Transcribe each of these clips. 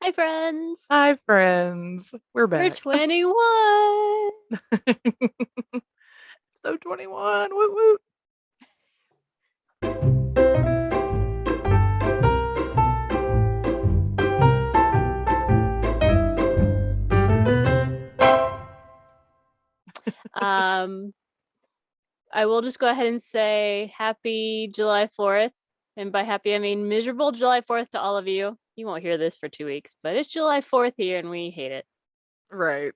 Hi, friends. Hi, friends. We're We're back. 21. So 21. Woot woot. Um, I will just go ahead and say happy July 4th. And by happy, I mean miserable July 4th to all of you. You won't hear this for 2 weeks, but it's July 4th here and we hate it. Right.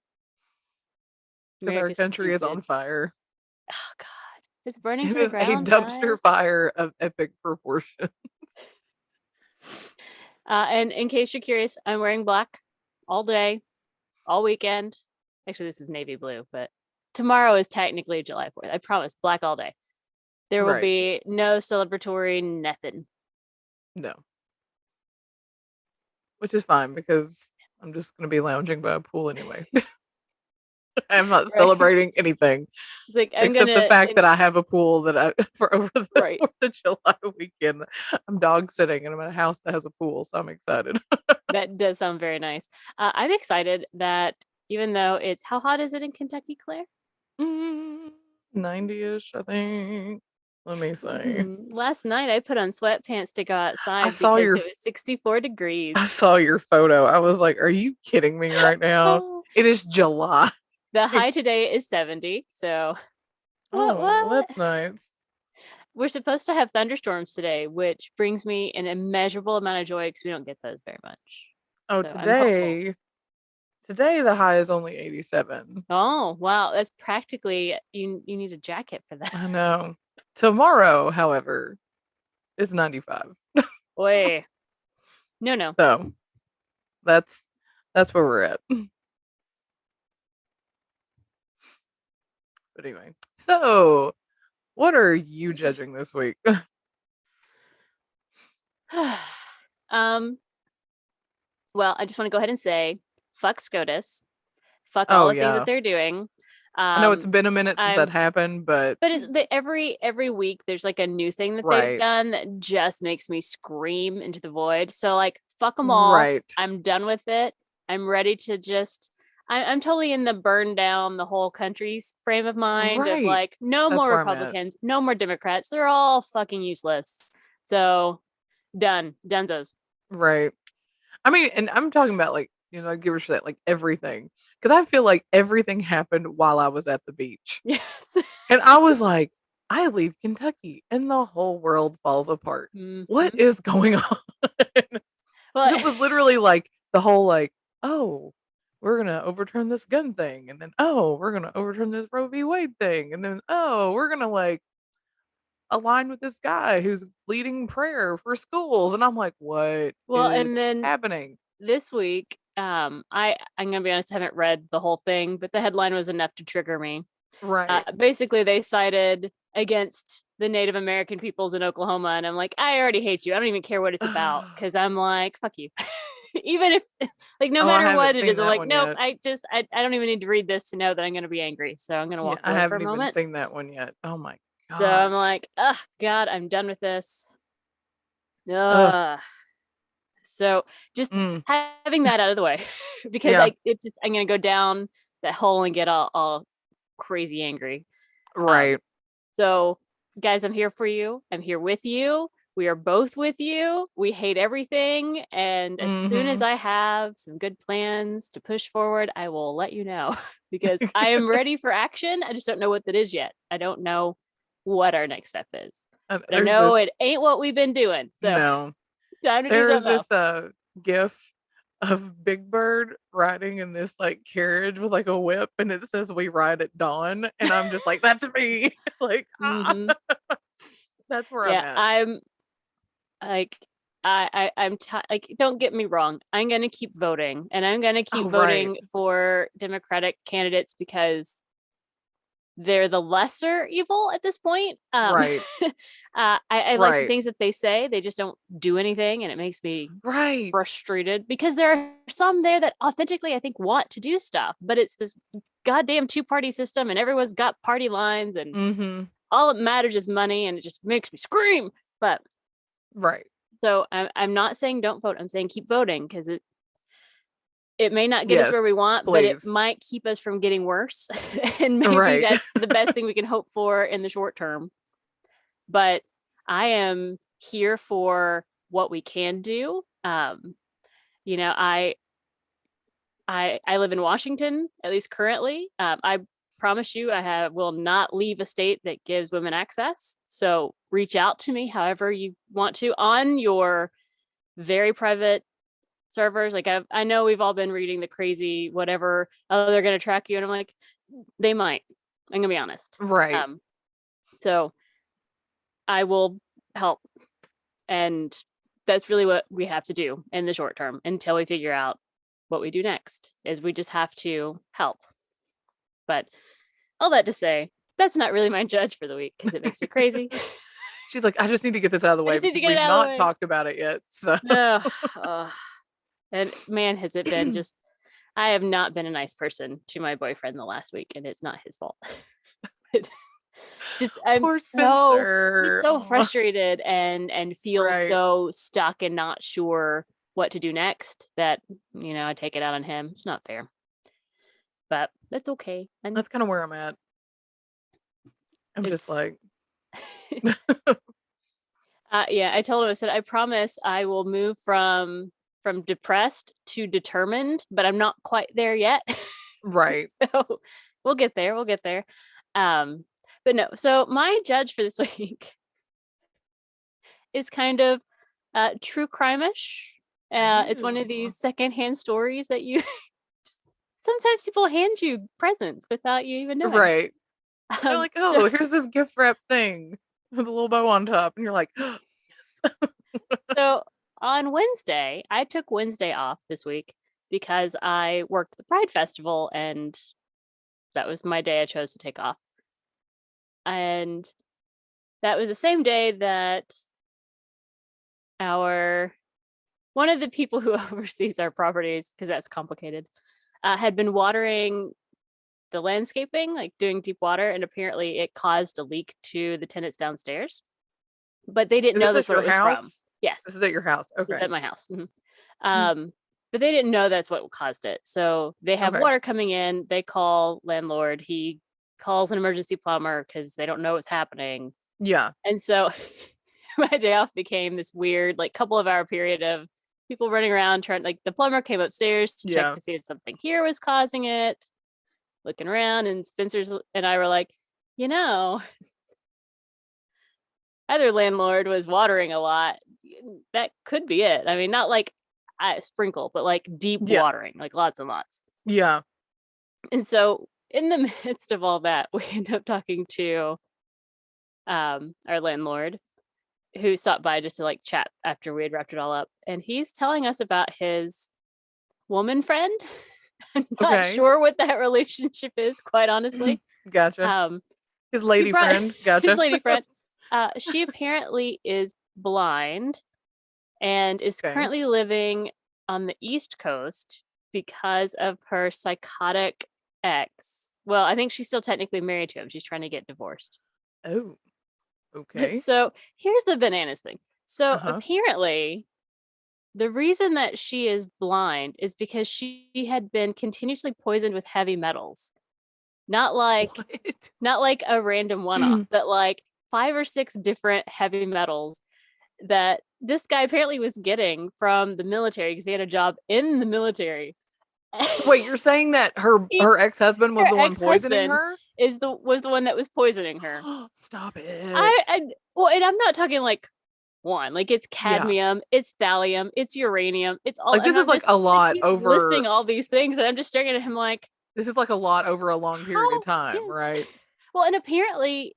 Because our America's country is on stupid. fire. Oh, God. It's burning It to the is a ground, dumpster guys. fire of epic proportion. And in case you're curious, I'm wearing black all day, all weekend. Actually, this is navy blue, but tomorrow is technically July 4th. I promise, black all day. There will Right. be no celebratory nothing. No. Which is fine because I'm just going to be lounging by a pool anyway. I'm not Right. celebrating anything It's like I'm except the gonna fact that I have a pool that for over the right. 4th of July weekend. I'm dog sitting and I'm in a house that has a pool, so I'm excited. That does sound very nice. I'm excited that even though it's how hot is it in Kentucky, Claire? 90-ish, I think. Let me see. Last night I put on sweatpants to go I outside saw because your it was 64 degrees. I saw your photo. I was like, "Are you kidding me right now? Oh, It is July." the high today is 70. So Oh, what? that's nice. We're supposed to have thunderstorms today, which brings me an immeasurable amount of joy because we don't get those very much. Oh, So I'm hopeful. today the high is only 87. Oh, wow. That's practically you need a jacket for that. I know. Tomorrow, however, is 95. Boy. No, no. So, that's that's where we're at. But anyway. So, what are you judging this week? um, well, I just want to go ahead and say fuck SCOTUS. Fuck all Oh the things that yeah. they're doing. I know it's Um, been a minute since that I'm happened, but but it's every week there's like a new thing that they've right. done that just makes me scream into the void. So like fuck them all. Right. I'm done with it. I'm ready to just I'm totally in the burn down the whole country's frame of mind of Right. like no That's more where I'm at. Republicans, no more Democrats. They're all fucking useless. So done. Dunzos. Right. I mean, and I'm talking about like, give or shit, like everything. Because I feel like everything happened while I was at the beach. Yes. And I was like, I leave Kentucky and the whole world falls apart. What Hmm. is going on? Because Well, it was literally like the whole like, oh, we're gonna overturn this gun thing, and then oh, we're gonna overturn this Roe v. Wade thing, and then oh, we're gonna like align with this guy who's leading prayer for schools, and I'm like, what well, is and then happening? this week, I'm gonna be honest, I haven't read the whole thing, but the headline was enough to trigger me. Right. Basically, they sided against the Native American peoples in Oklahoma, and I'm like, I already hate you. I don't even care what it's about Oh, because I'm like, fuck you. Even if, like, no I matter haven't what it seen is, I'm that like, one nope. yet. I don't even need to read this to know that I'm gonna be angry. So I'm gonna Yeah, walk I away for a haven't even moment. seen that one yet. Oh my So I'm gosh. like, oh God, I'm done with this. Ugh. Ugh. So just Mm, having that out of the way because yeah. I'm gonna go down that hole and get all crazy angry. Right. So guys, I'm here for you. I'm here with you. We are both with you. We hate everything. And as soon as Mm-hmm. I have some good plans to push forward, I will let you know because I am ready for action. I just don't know what that is yet. I don't know what our next step is, but I There's know it this ain't what we've been doing. So no. time to do There's something else. this gif of Big Bird riding in this like carriage with like a whip and it says we ride at dawn and I'm just like that's me. Like Mm-hmm. that's where I'm Yeah, at. I'm like like don't get me wrong. I'm going to keep voting and I'm going to keep Oh right. voting for Democratic candidates because they're the lesser evil at this point. Right. I like the Right. things that they say. They just don't do anything, and it makes me Right. frustrated because there are some there that authentically I think want to do stuff, but it's this goddamn two-party system, and everyone's got party lines, and Mm-hmm. all that matters is money, and it just makes me scream. But Right. so I'm not saying don't vote. I'm saying keep voting because It may not get us where we Yes, want, but it please. might keep us from getting worse. And maybe Right. that's the best thing we can hope for in the short term. But I am here for what we can do. You know, I live in Washington, at least currently. I promise you, will not leave a state that gives women access. So reach out to me however you want to on your very private servers. Like I know we've all been reading the crazy whatever. Oh, they're gonna track you, and I'm like, they might. I'm gonna be honest. Right. So I will help, and that's really what we have to do in the short term until we figure out what we do next. Is we just have to help. But all that to say, that's not really my judge for the week because it makes me crazy. She's like, I just need to get this out of the way because we've not talked about it yet. So and man, has it been just, I have not been a nice person to my boyfriend the last week, and it's not his fault. Just I'm so frustrated and feel so stuck and not sure what to do next that, you know, I take it out on him. It's not fair. But that's okay. And that's kind of where I'm at. I'm just like yeah, I told him, I said, I promise I will move from depressed to determined, but I'm not quite there yet. Right. So we'll get there. But no, so my judge for this week is kind of true crime-ish. It's one of these secondhand stories that you sometimes people hand you presents without you even knowing. Right. They're like, oh, here's this gift wrap thing with a little bow on top. And you're like, oh, yes. So on Wednesday, I took Wednesday off this week because I worked the Pride Festival, and that was my day I chose to take off. And that was the same day that one of the people who oversees our properties, because that's complicated, had been watering the landscaping, like doing deep water, and apparently it caused a leak to the tenants downstairs. But they didn't know that's what it was from. Yes. This is at your house. Okay. It's at my house. Mm-hmm. But they didn't know that's what caused it. So they have water coming in. They call landlord. He calls an emergency plumber because they don't know what's happening. Yeah. And so my day off became this weird, like, couple of hour period of people running around trying, like, the plumber came upstairs to check to see if something here was causing it, looking around, and Spencer's and I were like, you know, either landlord was watering a lot. That could be it. I mean, not like sprinkle, but like deep watering, like lots and lots. Yeah. And so in the midst of all that, we end up talking to our landlord, who stopped by just to like chat after we had wrapped it all up. And he's telling us about his woman friend. I'm not sure what that relationship is, quite honestly. Gotcha. His lady friend. Gotcha. His lady friend. She apparently is blind and is currently living on the East Coast because of her psychotic ex. Well, I think she's still technically married to him. She's trying to get divorced. Oh, okay. So here's the bananas thing. So apparently the reason that she is blind is because she had been continuously poisoned with heavy metals. Not like a random one-off, but like 5 or 6 different heavy metals that this guy apparently was getting from the military because he had a job in the military. Wait, you're saying that her ex-husband was the one poisoning her? Was the one that was poisoning her. Stop it. Well, and I'm not talking like one. Like, it's cadmium, it's thallium, it's uranium, it's all. Like, this is like a lot over listing all these things, and I'm just staring at him like, this is like a lot over a long period of time, right? Well, and apparently,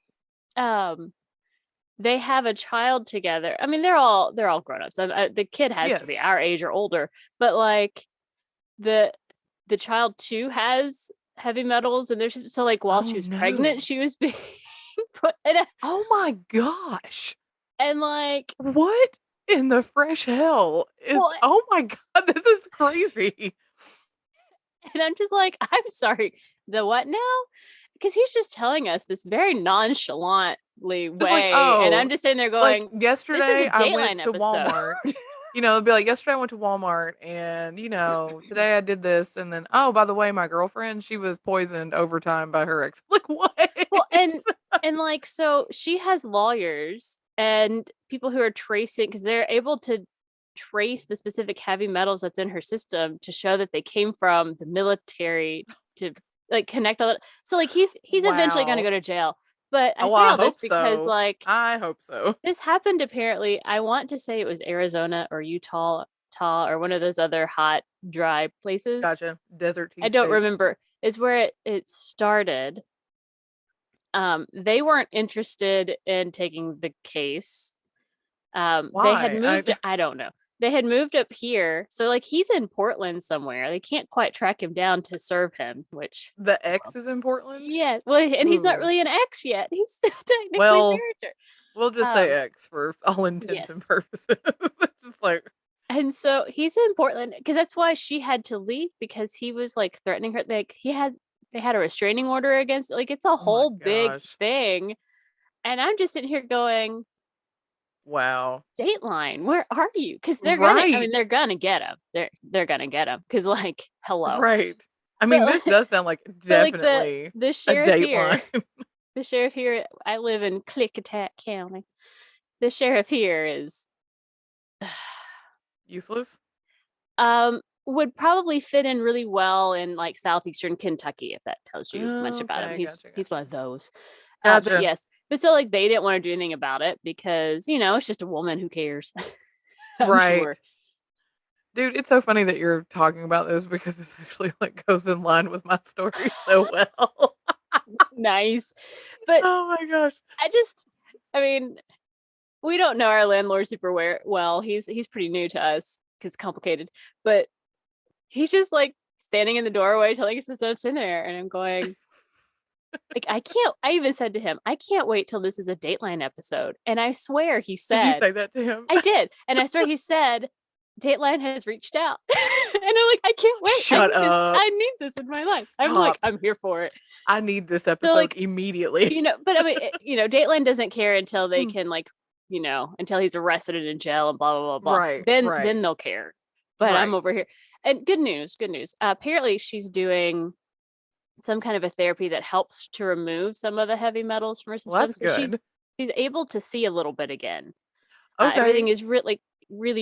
they have a child together. I mean, they're all grown-ups. The kid has to be our age or older, but like the child too has heavy metals, and there's so like while she was pregnant, she was being put in oh my gosh. And like, what in the fresh hell is oh my god, this is crazy. And I'm just like, I'm sorry, the what now? Because he's just telling us this very nonchalantly way, and I'm just sitting there going, like, yesterday this is a I went to episode. Walmart. It'll be like, yesterday I went to Walmart and, today I did this. And then, oh, by the way, my girlfriend, she was poisoned over time by her ex. Like, what? Well, and like so she has lawyers and people who are tracing because they're able to trace the specific heavy metals that's in her system to show that they came from the military to like connect all that. So like he's eventually going to Wow. go to jail. But I Oh, say I all this hope because so. like I hope so. this happened apparently. I want to say it was Arizona or Utah, or one of those other hot, dry places. Gotcha. Desert tea I don't states. remember. Is where it started. They weren't interested in taking the case. They had Why? moved. I don't know. They had moved up here, so like he's in Portland somewhere. They can't quite track him down to serve him. Which, The well, ex is in Portland? yeah, well, and he's not Ooh. really an ex yet. He's still technically Well, married to we'll just her. say X for all intents and Yes. purposes. Just like, And so he's in Portland because that's why she had to leave because he was like threatening her. Like they had a restraining order against. Like it's a oh my whole big gosh. thing. And I'm just sitting here going, Wow. Dateline, where are you? Because they're gonna. I mean, Right. they're gonna get him. They're gonna get him because like hello. Right. I mean, But this does sound like but like definitely the a sheriff Dateline. here, the sheriff here. I live in Clickitat County. The sheriff here is Useless? would probably fit in really well in like southeastern Kentucky if that tells you much about him. Okay, He's gotcha, he's one gotcha. of those. But Gotcha. yes, but so like they didn't want to do anything about it because it's just a woman. Who cares? I'm Right. sure. Dude, it's so funny that you're talking about this because this actually like goes in line with my story so well. Nice, but Oh my gosh. I mean, we don't know our landlord super well. He's pretty new to us because it's complicated, but he's just like standing in the doorway telling us to sit in there, and I'm going, like, I can't. I even said to him, I can't wait till this is a Dateline episode. And I swear he Did you said, say that to him? I did. And I swear he said, Dateline has reached out. And I'm like, I can't wait. Shut up. I need this in my life. I'm like, Stop. I'm here for it. I need this So, episode like, immediately. but I mean, Dateline doesn't care until they Mm. can, like, until he's arrested and in jail and blah, blah, blah, blah. Right, right, Then they'll care. But I'm right. over here. And good news, good news. Apparently, she's doing some kind of a therapy that helps to remove some of the heavy metals from her Well, system. that's So she's good. able to see a little bit again. Everything Okay. is really,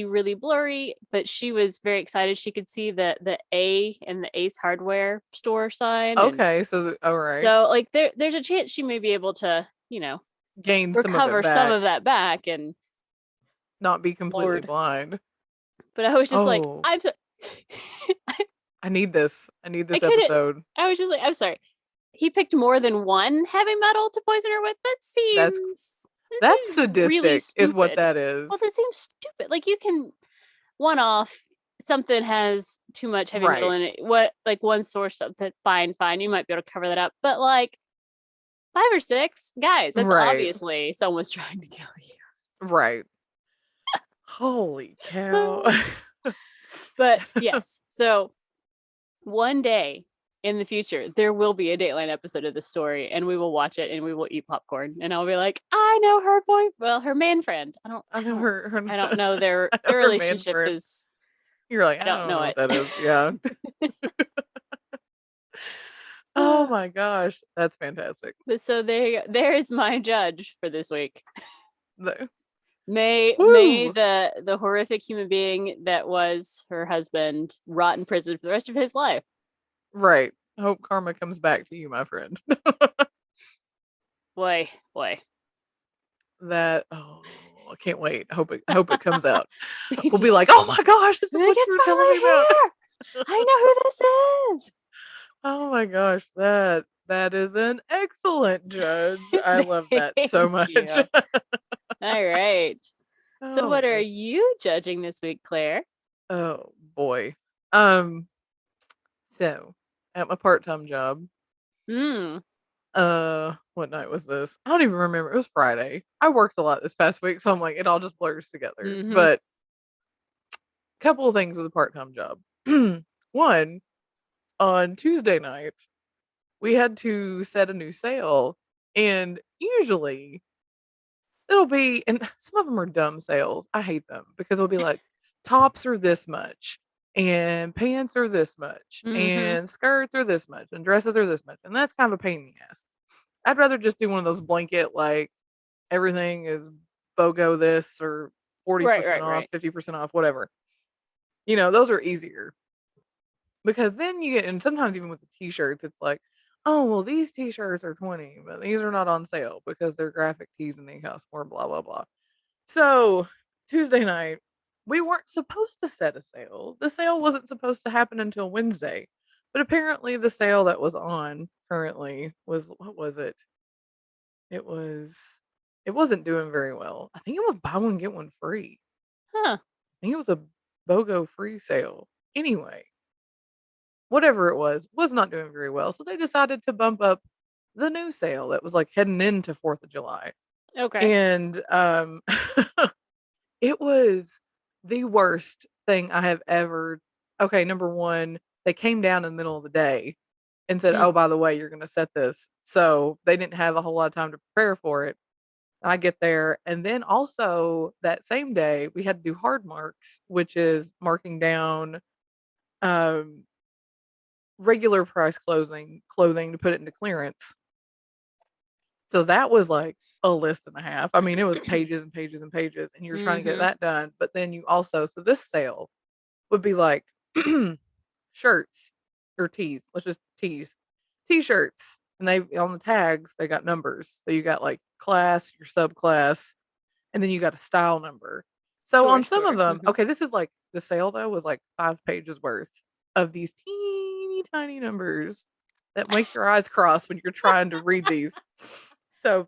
really blurry, but she was very excited. She could see the A in the Ace Hardware store sign, and Okay, so all right. so like there's a chance she may be able to Gain some of it recover some back, of that back. And not be completely Lord, blind. but I was just like, Oh, I'm so I need this. I need I this couldn't. episode. I was just like, I'm sorry. He picked more than one heavy metal to poison her with. That's That that's seems really sadistic is what stupid. that Well, is. that seems stupid. Like you can one off something has too much heavy metal Right. in it. What like one source of that? Fine, you might be able to cover that up. But like 5 or 6 guys, that's Right. obviously someone's trying to kill Right. Holy cow. you. But yes, so one day in the future, there will be a Dateline episode of this story, and we will watch it, and we will eat popcorn, and I'll be like, I know her her man friend. I know her, I don't know their I know her man relationship friend. is. You're like, I I don't don't know know what that is. Yeah. Oh it. my gosh, that's fantastic. But so there is my judge for this week. The May Woo! the horrific human being that was her husband rot in prison for the rest of his life. Right. I hope karma comes back to you, my friend. Boy. That I can't wait. I hope it comes out. Me We'll too. be like, "Oh my gosh, this is Like, what you it's were telling me finally about." here. I know who this is. Oh my gosh, that is an excellent judge. I love that so Thank much. you. All right. So Oh what are goodness. you judging this week, Claire? Oh boy. Um, so at my part-time job, Hmm. what night was this? I don't even remember. It was Friday. I worked a lot this past week, so I'm like, it all just blurs together. Mm-hmm. But couple of things with a part-time job. One, on Tuesday night, we had to set a new sale, and usually it'll be and some of them are dumb sales. I hate them because it'll be like tops are this much and pants are this much Mm-hmm. and skirts are this much and dresses are this much. And that's kind of a pain in the ass. I'd rather just do one of those blanket, like everything is BOGO this or Right, 40% right, off, right. 50% off, whatever. Those are easier because then you get, and sometimes even with the t-shirts, it's like, oh, well, these t-shirts are 20, but these are not on sale because they're graphic tees and they cost more, blah, blah, blah. So Tuesday night, we weren't supposed to set a sale. The sale wasn't supposed to happen until Wednesday. But apparently the sale that was on currently was, what was it? It was it wasn't doing very well. I think it was buy one get one free. Huh. I think it was a BOGO free sale. Anyway, whatever it was not doing very well. So they decided to bump up the new sale that was like heading into 4th of July. Okay. And it was the worst thing I have ever. Okay, number 1, they came down in the middle of the day and said, Mm. "Oh, by the way, you're gonna set this." So they didn't have a whole lot of time to prepare for it. I get there, and then also that same day, we had to do hard marks, which is marking down, um, regular price clothing to put it into clearance. So that was like a list and a half. I mean, it was pages and pages and pages, and you were trying to get Mm-hmm. that done, but then you also, so this sale would be like shirts or tees, let's just tees, t-shirts, and they, on the tags, they got numbers. So you got like class, your subclass, and then you got a style number. So Sure, on some of sure. them, Mm-hmm. okay, this is like the sale though was like 5 pages worth of these teeny tiny numbers that make your eyes cross when you're trying to read these. So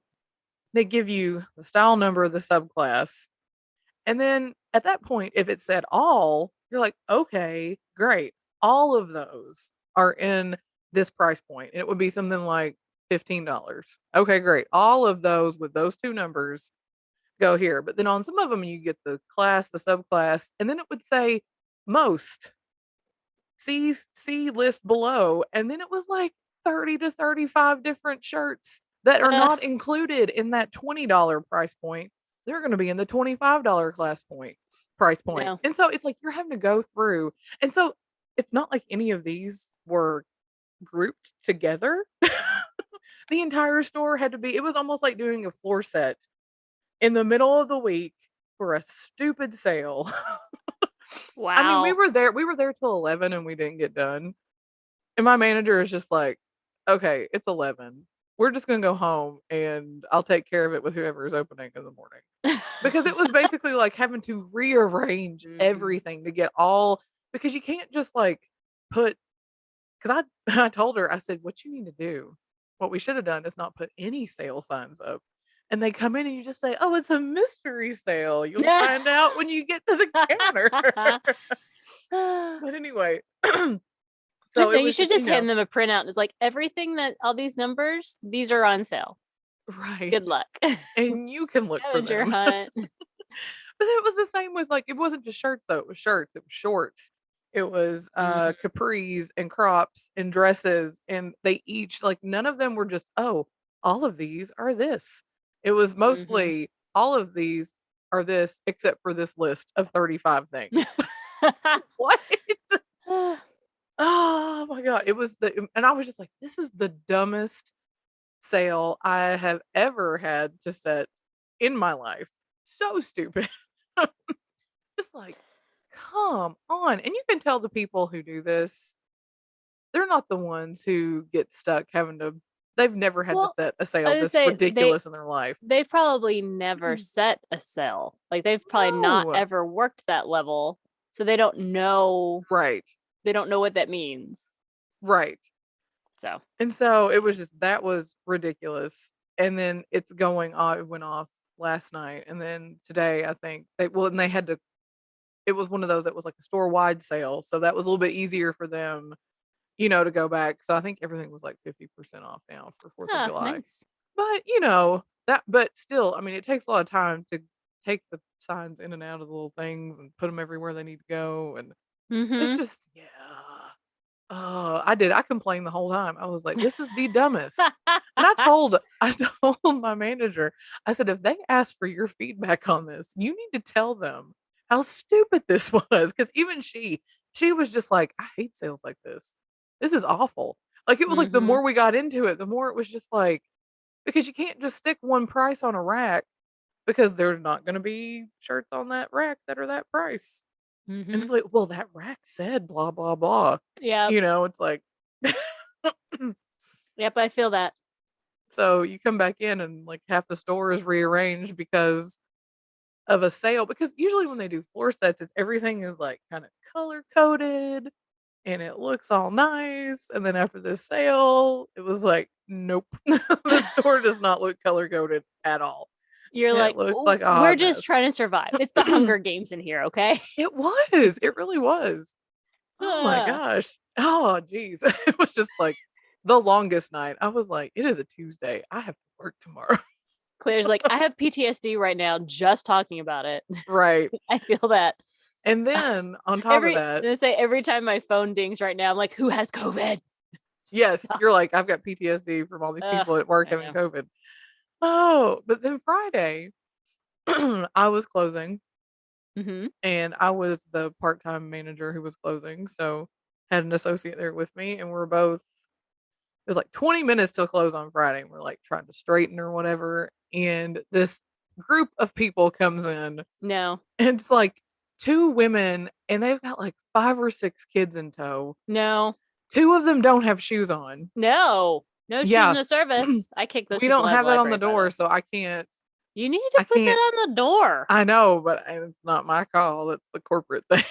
they give you the style number of the subclass. And then at that point, if it said all, you're like, okay, great. All of those are in this price point. And it would be something like $15. Okay, great. All of those with those 2 numbers go here. But then on some of them, you get the class, the subclass, and then it would say most. See list below. And then it was like 30 to 35 different shirts that are not included in that $20 price point. They're going to be in the $25 price point. No. And so it's like you're having to go through. And so it's not like any of these were grouped together. The entire store had to be, it was almost like doing a floor set in the middle of the week for a stupid sale. I mean, we Wow. were there till 11 and we didn't get done. And my manager is just like, "Okay, it's 11. We're just gonna go home and I'll take care of it with whoever is opening in the morning." Because it was basically like having to rearrange Mm-hmm. everything to get all, because you can't just like put, because I I told her, I said, "What you need to do, what we should have done is not put any sale signs up." And they come in and you just say, "Oh, it's a mystery sale. You'll find out when you get to the counter." But anyway, so No, it you was should just, just hand them a printout. And it's like everything that all these numbers, these are on sale. right. Good luck. And you can look for Scavenger them. hunt. But then it was the same with, like, it wasn't just shirts though, it was shirts, it was shorts, it was Mhm. capris and crops and dresses, and they each, like, none of them were just, "Oh, all of these are this." It was Mhm. mostly, "All of these are this except for this list of 35 things." What? Oh my god, it was and I was just like, "This is the dumbest sale I have ever had to set in my life. So stupid." Just like, come on. And you can tell the people who do this, they're not the ones who get stuck having to, they've never had to Well, set a I sale would this say ridiculous in their life. they've probably never set a sale. Like they've probably not No. ever worked that level, so Right. they don't know what that means. Right. So, And so it was just, that was ridiculous. And then it's going on, it went off last night. And then today, I think they, well, and they had to, it was one of those that was like a store wide sale. So that was a little bit easier for them, to go back. So I think everything was like 50% off now for 4th of July. nice. But, that, but still, I mean, it takes a lot of time to take the signs in and out of the little things and put them everywhere they need to go. And it's Mhm. just, yeah. Oh, I did. I complained the whole time. I was like, "This is the dumbest." And I told my manager, I said, "If they ask for your feedback on this, you need to tell them how stupid this was. Because even she was just like, I hate sales like this. This is awful. Like, it was like the Mm-hmm. more we got into it, the more it was just like, because you can't just stick one price on a rack because there's not going to be shirts on that rack that are that price. And Mm-hmm. it's like, well, that rack said blah, blah, blah. Yep. It's like, Yep, I feel that. so you come back in and like half the store is rearranged because of a sale. Because usually when they do floor sets, it's everything is like kind of color coded and it looks all nice. And then after this sale, it was like, nope, the store does not look color coded at all. You're It like, looks "Oh, like a we're hot just mess. trying to survive. It's the Hunger Games in here, okay?" It was. It really was. Oh my Ah. gosh. Oh, geez. It was just like the longest night. I was like, it is a Tuesday. I have to work tomorrow. Claire's like, I have PTSD right now just talking about it. Right. I feel that. And then on top of that, Every time my phone dings right now, I'm like, who has COVID? yes, Stop. you're like, I've got PTSD from all these people at work I having know. COVID. Oh, but then Friday, I was closing Mm-hmm. and I was the part time manager who was closing. So had an associate there with me, and we're both, it was like 20 minutes till close on Friday. And we're like trying to straighten or whatever. And this group of people comes in, No. and it's like two women, and they've got like 5 or 6 kids in tow. No. Two of them don't have shoes on. No. No shoes, Yeah. no service. I kick those We people don't out of have the that on the library, by the door, way. so I can't. You need to I put can't. that on the door. I know, but it's not my call. It's the corporate thing.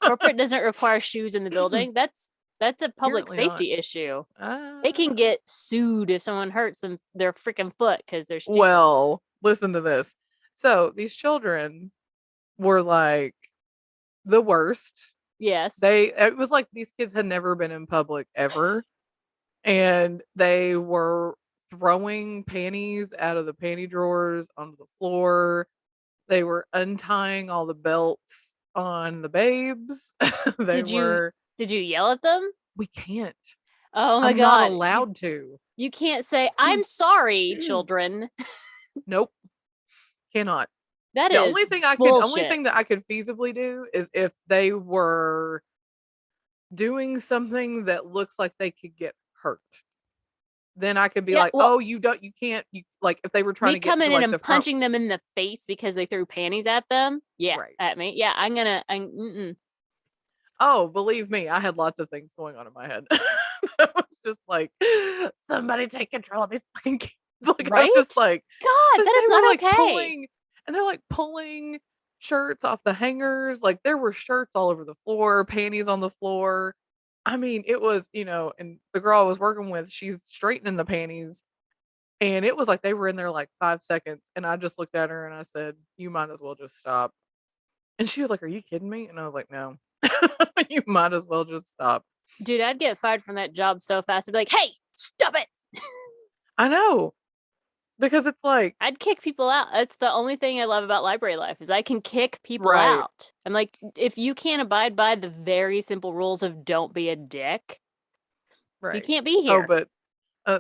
Corporate doesn't require shoes in the building. That's a public Apparently not. safety issue. They can Uh, get sued if someone hurts them their freaking foot because they're stupid. well, listen to this. So these children were like the worst. Yes. It was like these kids had never been in public ever, and they were throwing panties out of the panty drawers onto the floor. They were untying all the belts on the babes. They Did you were, did you yell at them? we can't. Oh my I'm not god. You allowed to. you can't say I'm sorry, children. Nope, cannot. That The is only bullshit. thing that I could feasibly do is if they were doing something that looks like they could get hurt. Then I could be Yeah, like, well, "Oh, you can't, you like if they were trying me to get coming into in like and the front." punching them in the face because they threw panties at them. Yeah, Right. at me. Yeah, I'm Oh, believe me, I had lots of things going on in my head. It was just like, somebody take control of these fucking kids. Like, I'm right? just like, God, but that is they were not like okay. pulling, and they're like pulling shirts off the hangers. Like, there were shirts all over the floor, panties on the floor. I mean, it was, and the girl I was working with, she's straightening the panties. And it was like they were in there like 5 seconds. And I just looked at her and I said, you might as well just stop. And she was like, are you kidding me? And I was like, no, you might as well just stop. Dude, I'd get fired from that job so fast. I'd be like, hey, stop it. I know, because it's like, I'd kick people out. That's the only thing I love about library life is I can kick people right, out. I'm like, if you can't abide by the very simple rules of don't be a dick, you right. can't be Oh, here. but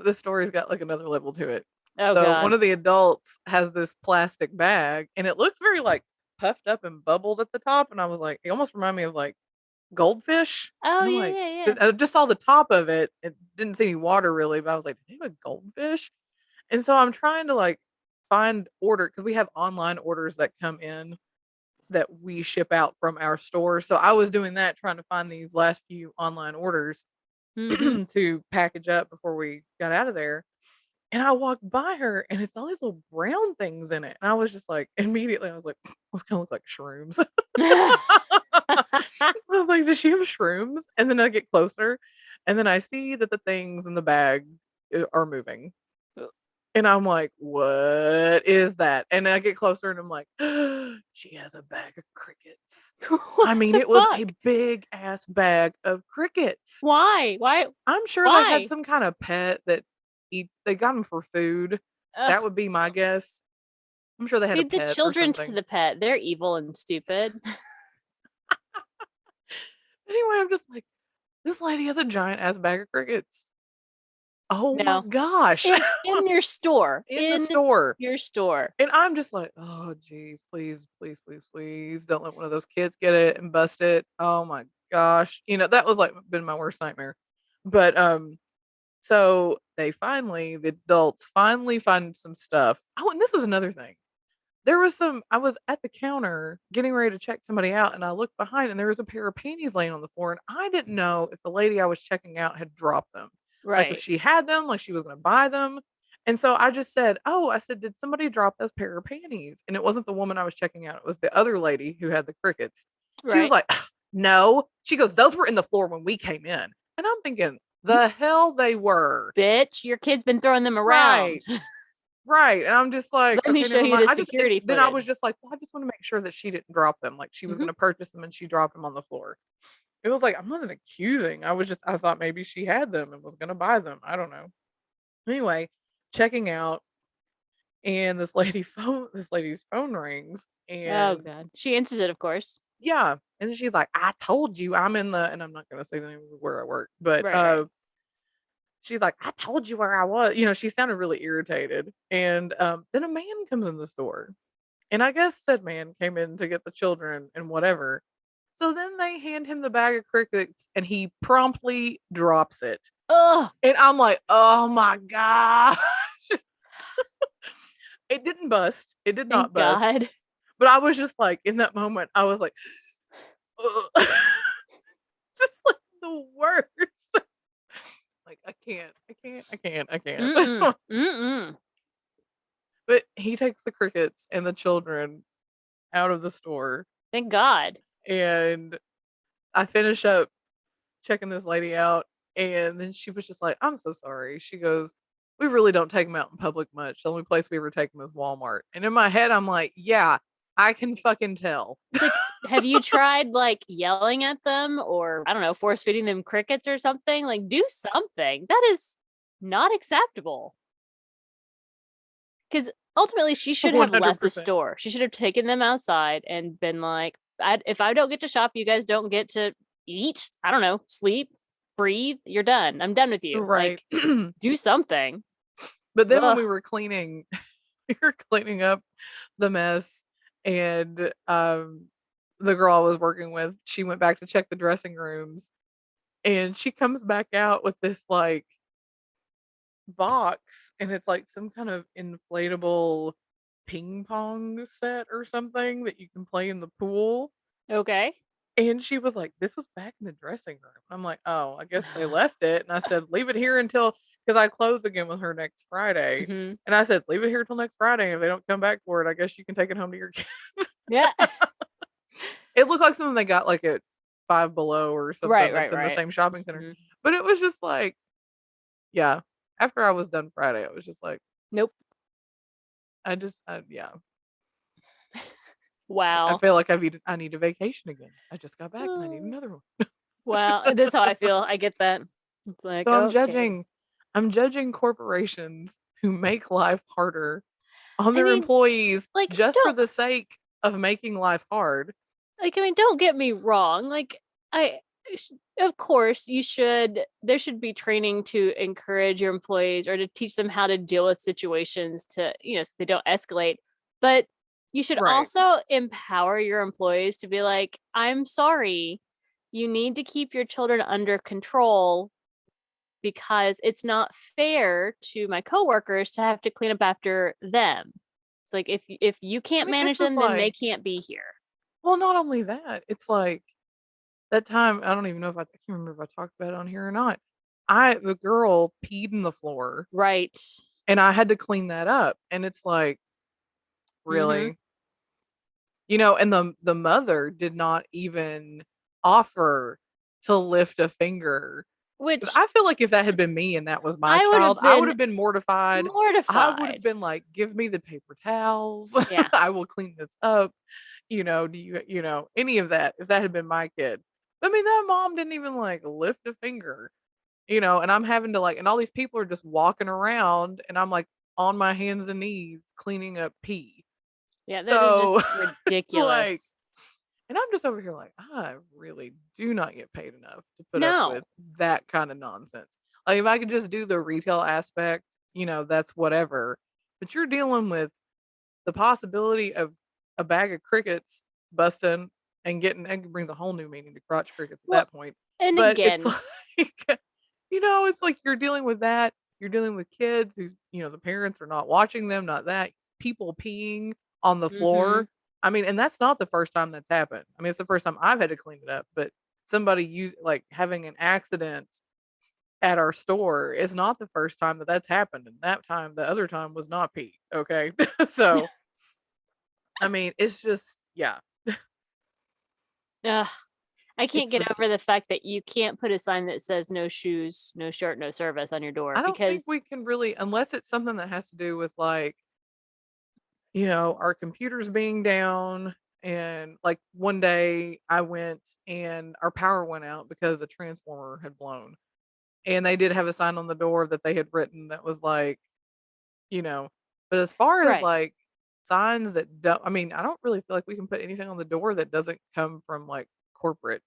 this story's got like another level to it. Oh So one god. of the adults has this plastic bag and it looks very like puffed up and bubbled at the top. And I was like, it almost reminded me of like goldfish. Oh And I'm yeah, like, yeah, yeah. I just saw the top of it. It didn't see any water really, but I was like, did they have a goldfish? And so I'm trying to like find order because we have online orders that come in that we ship out from our store. So I was doing that, trying to find these last few online orders Mm-hmm. to package up before we got out of there. And I walked by her and it's all these little brown things in it. And I was just like, immediately, I was like, those kind of look like shrooms. I was like, does she have shrooms? And then I get closer and then I see that the things in the bag are moving. And I'm like, what is that? And I get closer and I'm like, she has a bag of crickets. What I mean, the it was a fuck? big ass bag of crickets. Why? Why? I'm sure they had Why? some kind of pet that eats, they got them for food. That Ugh. would be my guess. I'm sure they had a Feed the pet or children to something. the pet. They're evil and stupid. Anyway, I'm just like, this lady has a giant ass bag of crickets. Oh my No. gosh. In your store. In the store. Your store. And I'm just like, oh geez, please, please, please, please don't let one of those kids get it and bust it. Oh my gosh. That was like been my worst nightmare. But so the adults finally find some stuff. Oh, and this was another thing. I was at the counter getting ready to check somebody out, and I looked behind and there was a pair of panties laying on the floor. And I didn't know if the lady I was checking out had dropped them. Like if Right. she had them, like she was gonna buy them. And so I just said, oh, I said, did somebody drop those pair of panties? And it wasn't the woman I was checking out, it was the other lady who had the crickets. She was Right. like, no. She goes, those were in the floor when we came in. And I'm thinking, the hell they were. Bitch, your kid's been throwing them around. Right. Right. And I'm just like, Let me okay, show never you mind. the security Then I footage. was just like, well, I just want to make sure that she didn't drop them. Like she was going Mhm. to purchase them and she dropped them on the floor. It was like, I wasn't accusing. I thought maybe she had them and was going to buy them. I don't know. Anyway, checking out and this lady's phone rings Oh and god. She answers it, of course. yeah. And she's like, I told you and I'm not going to say the name of where I work, but, Right, right. she's like, I told you where I was. She sounded really irritated. And then a man comes in the store. And I guess said man came in to get the children and whatever. So then they hand him the bag of crickets and he promptly drops it. Oh, And I'm like, oh my gosh. It didn't bust. It did thank not bust. God. But I was just like, in that moment, I was like, ugh. Just like the worst. Like, I Mm-mm. can't. Mm-mm. But he takes the crickets and the children out of the store, Thank God. and I finish up checking this lady out, and then she was just like, "I'm so sorry." She goes, "We really don't take them out in public much. The only place we ever take them is Walmart." And in my head, I'm like, "Yeah, I can fucking tell." Like, have you tried like yelling at them or I don't know, force feeding them crickets or something? Like, do something. That is not acceptable. Because ultimately, she should have left the 100%. store. She should have taken them outside and been like, if I don't get to shop, you guys don't get to eat. I don't know, sleep, breathe. You're done. I'm done with you. Right. Like, do something. But then when Ugh. we were cleaning we were cleaning up the mess, and the girl I was working with, she went back to check the dressing rooms, and she comes back out with this like box, and it's like some kind of inflatable ping pong set or something that you can play in the pool. Okay. And she was like, "This was back in the dressing room." I'm like, "Oh, I guess they left it." And I said, "Leave it here until," because I close again with her next Friday. Hmm. And I said, "Leave it here till next Friday. And if they don't come back for it, I guess you can take it home to your kids." Yeah. It looked like something they got like at Five Below or something Right, that's right, in the right. same shopping center. Hmm. But it was just like, yeah. After I was done Friday, I was just like, Nope. yeah. I Wow. feel like I need a vacation again. I just got back and I need another one. Wow. That's how I feel. I get that. It's like, So okay. I'm judging corporations who make life harder on I their mean, employees like, just for don't the sake of making life hard. like, I mean, don't get me wrong. Like, I, of course, there should be training to encourage your employees or to teach them how to deal with situations to, so they don't escalate. But you should Right. also empower your employees to be like, I'm sorry, you need to keep your children under control because it's not fair to my coworkers to have to clean up after them. It's like if you I can't mean, manage this is them, then they like, can't be here. well, not only that, it's like that time, I don't even know if I can't remember if I talked about it on here or not. The girl peed in the floor Right. and I had to clean that up. And it's like, Mm-hmm. really? And the mother did not even offer to lift a finger. 'Cause Which I feel like if that had been me and that was my I would child, have I would been have been mortified. I would have mortified. been like, "Give me the paper towels. Yeah. I will clean this up." Do any of that if that had been my kid. I mean, that mom didn't even like lift a finger, and I'm having to like, and all these people are just walking around and I'm like on my hands and knees cleaning up pee. Yeah, that is just So it's like, ridiculous. and I'm just over here like, I really do not get paid enough to put up with No. that kind of nonsense. Like if I could just do the retail aspect, that's whatever. But you're dealing with the possibility of a bag of crickets busting and getting it brings a whole new meaning to crotch crickets at Well, that point. and But it's again, like, it's like you're dealing with that. You're dealing with kids who's, the parents are not watching them, not that. People peeing on the mm-hmm. floor. I mean, and that's not the first time that's happened. I mean, it's the first time I've had to clean it up, but somebody having an accident at our store is not the first time that that's happened. And that time, the other time was not pee. Okay. So, I mean, it's just, yeah, Ugh, I can't it's get over ridiculous. the fact that you can't put a sign that says no shoes, no shirt, no service on your door I don't think because we can really, unless it's something that has to do with our computers being down. And like one day I went and our power went out because a transformer had blown. And they did have a sign on the door that they had written that was like, you know, but as far as right. like signs that don't, I mean, I don't really feel like we can put anything on the door that doesn't come from like corporate.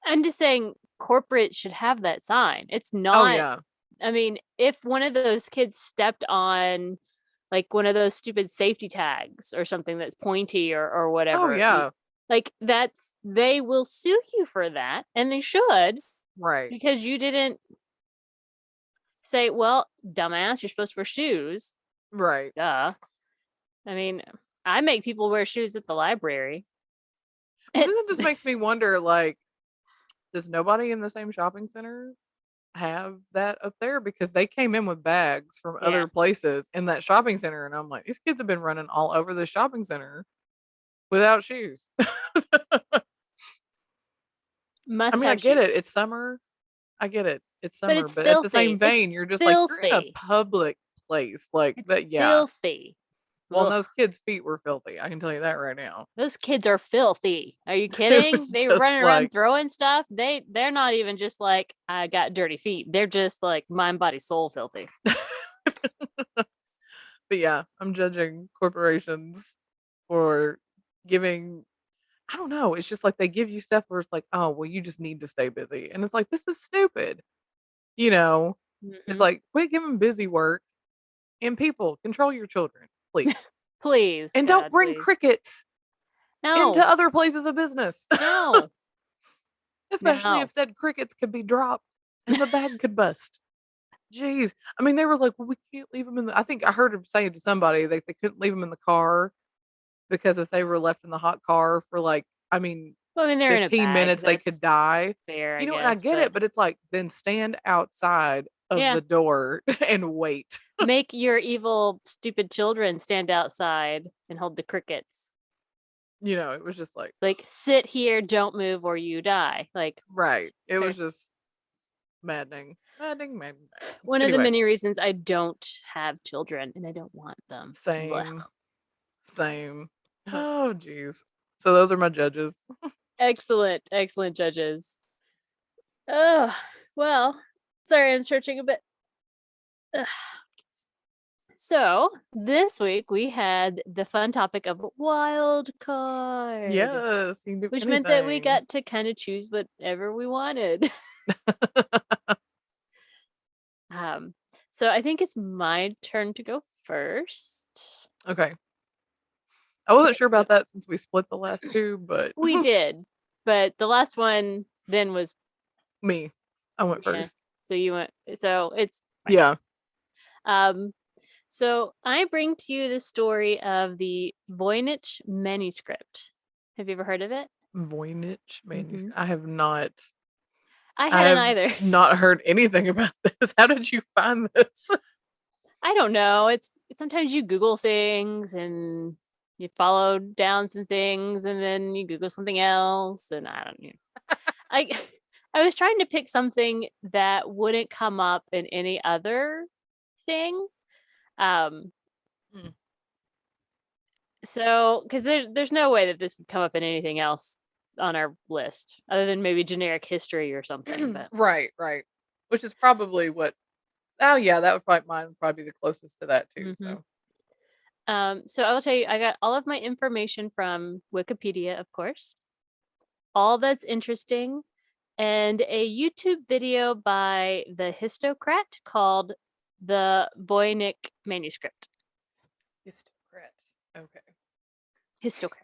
I'm just saying corporate should have that sign. It's Oh, not, yeah. I mean, if one of those kids stepped on like one of those stupid safety tags or something that's pointy or Oh, whatever, yeah. like they will sue you for that and they should Right. because you didn't say, well, dumbass, you're supposed to wear shoes. Right. Duh. I mean, I make people wear shoes at the library. Well, then that just makes me wonder, like, does nobody in the same shopping center have that up there? Because they came in with bags from Yeah. other places in that shopping center, and I'm like, these kids have been running all over the shopping center without shoes. I Must mean, I have get it. shoes. It's summer. I get it. It's But summer, it's but at the filthy. same It's vein, you're just like, you're in a filthy. public place. Like It's that, yeah. filthy. Well, and Ugh. those kids' feet were filthy. I can tell you that right now. Those kids are filthy. Are you It was kidding? They were just running around like, throwing stuff. They're not even just like I got dirty feet. They're just like mind, body, soul filthy. but yeah, I'm judging corporations for giving. I don't know. It's just like they give you stuff where it's like, oh, well, you just need to stay busy, and it's like this is stupid. You know, it's Mm-mm. like quit giving busy work and people control your children, please, Please, and don't God, bring please. crickets into No, other places of business. no, Especially no. if said crickets could be dropped and the bag could bust. Jeez. I mean, they were like, "Well, we can't leave them in the," I think I heard him saying to somebody they couldn't leave them in the car because if they were left in the hot car for like, I mean, Well, I mean, they're in a 15 bag. minutes, they could That's die. fair, I And I guess. get But it, but it's like, then stand outside of yeah, the door and wait. make your evil, stupid children stand outside and hold the crickets. It was just like, Like, sit here, don't move, or you die. Like, right. It was there's just maddening. Maddening, maddening, maddening. one of the Anyway, many reasons I don't have children and I don't want them. same, same. Oh, geez. So those are my judges. Excellent, excellent judges. Oh, well, sorry, I'm stretching a bit. Ugh. So this week we had the fun topic of Wildcard, Yes, you can do which meant that we anything. got to kind of choose whatever we wanted. Um, so I think it's my turn to go first. Okay. I wasn't Okay, sure so about that since we split the last two, but we did, but the last one then was me. I went yeah. first. So you went. So it's fine. Yeah. Um, so I bring to you the story of the Voynich Manuscript. Have you ever heard of it? Voynich Mm-hmm. Manuscript. I have not. I I hadn't have either. not heard anything about this. How did you find this? I don't know. It's sometimes you Google things and you follow down some things and then you Google something else and I don't know. I I was trying to pick something that wouldn't come up in any other thing. Um Hmm. so because there's no way that this would come up in anything else on our list other than maybe generic history or something, but Right, right. Which is probably what. Oh yeah, that would probably mine would probably be the closest to that too. mhm. So So I'll tell you, I got all of my information from Wikipedia, of course. All that's interesting and a YouTube video by the Histocrat called the Voynich Manuscript. Histocrat. Okay. Histocrat.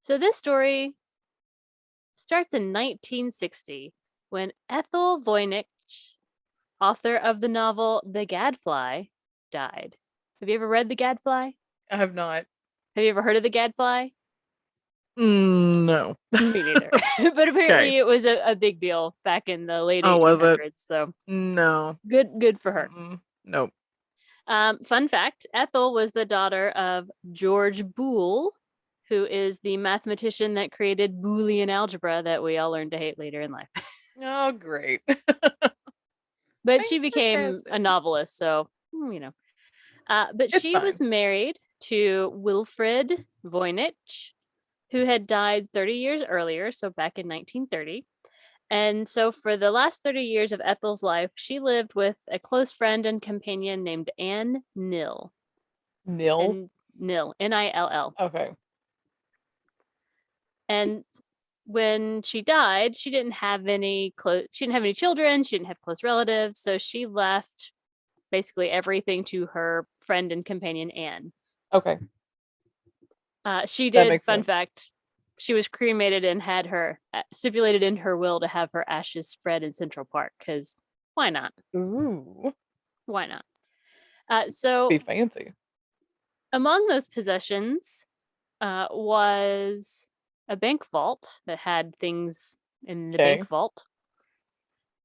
So this story starts in 1960 when Ethel Voynich, author of the novel The Gadfly, died. Have you ever read The Gadfly? I have not. Have you ever heard of The Gadfly? No. Me neither. But apparently it was a big deal back in the late 1800s. Was it? So no. Good for her. Nope. Fun fact, Ethel was the daughter of George Boole, who is the mathematician that created Boolean algebra that we all learned to hate later in life. Oh, great. But she became a novelist, so, you know. But she was married to Wilfrid Voynich, who had died 30 years earlier, so back in 1930. And so for the last 30 years of Ethel's life, she lived with a close friend and companion named Anne Nill. Nill? Nill, Nill. Okay. And when she died, she didn't have any children, she didn't have close relatives, so she left basically everything to her friend and companion Anne. Okay. She did, fun fact, she was cremated and had her stipulated in her will to have her ashes spread in Central Park, because why not? Ooh. Why not? So be fancy. Among those possessions was a bank vault that had things in the bank vault.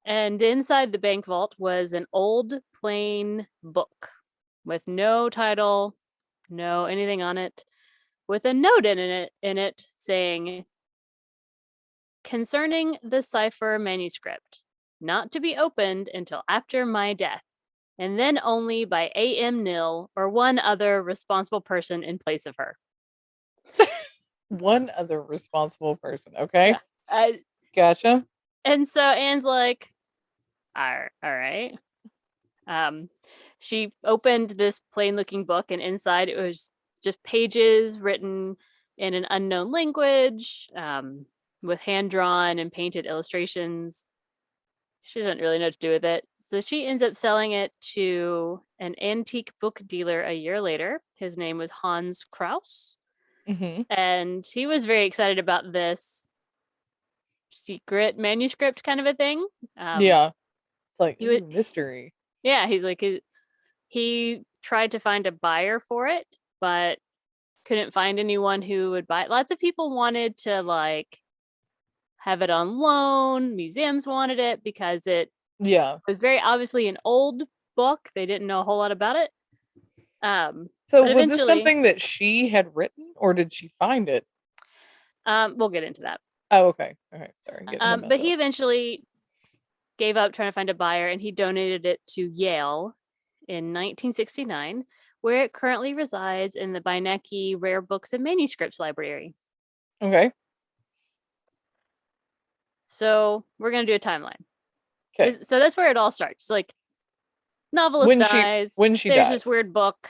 And inside the bank vault was an old plain book with no title, no anything on it, with a note in it saying, concerning the cipher manuscript, not to be opened until after my death, and then only by A.M. Nill or one other responsible person in place of her. One other responsible person, okay? Yeah. Gotcha. And so Anne's like, all right. She opened this plain looking book, and inside it was just pages written in an unknown language, with hand-drawn and painted illustrations. She doesn't really know what to do with it. So she ends up selling it to an antique book dealer a year later. His name was Hans Kraus. And he was very excited about this secret manuscript kind of a thing. Yeah. It's like mystery. Yeah, he's like, he tried to find a buyer for it, but couldn't find anyone who would buy it. Lots of people wanted to like have it on loan. Museums wanted it because it was very obviously an old book. They didn't know a whole lot about it. So was this something that she had written, or did she find it? We'll get into that. Oh, okay. All right. Sorry. But he eventually gave up trying to find a buyer, and he donated it to Yale in 1969, where it currently resides in the Beinecke Rare Books and Manuscripts Library. Okay. So we're going to do a timeline. Okay. So that's where it all starts. Like, novelist dies. When she there's dies. this weird book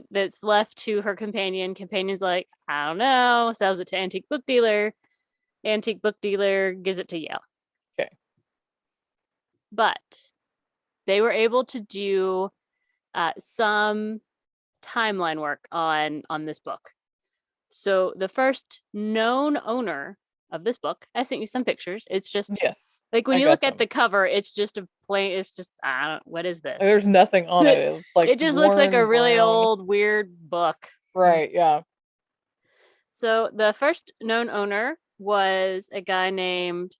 that's left to her companion. Companion's like, I don't know. Sells it to antique book dealer. Antique book dealer gives it to Yale. Okay. But they were able to do some timeline work on this book. So the first known owner of this book, I sent you some pictures. It's just like when you look at the cover, it's just a plain. It's just what is this? There's nothing on it. It's like it just looks like a really old weird book. Right. Yeah. So the first known owner was a guy named,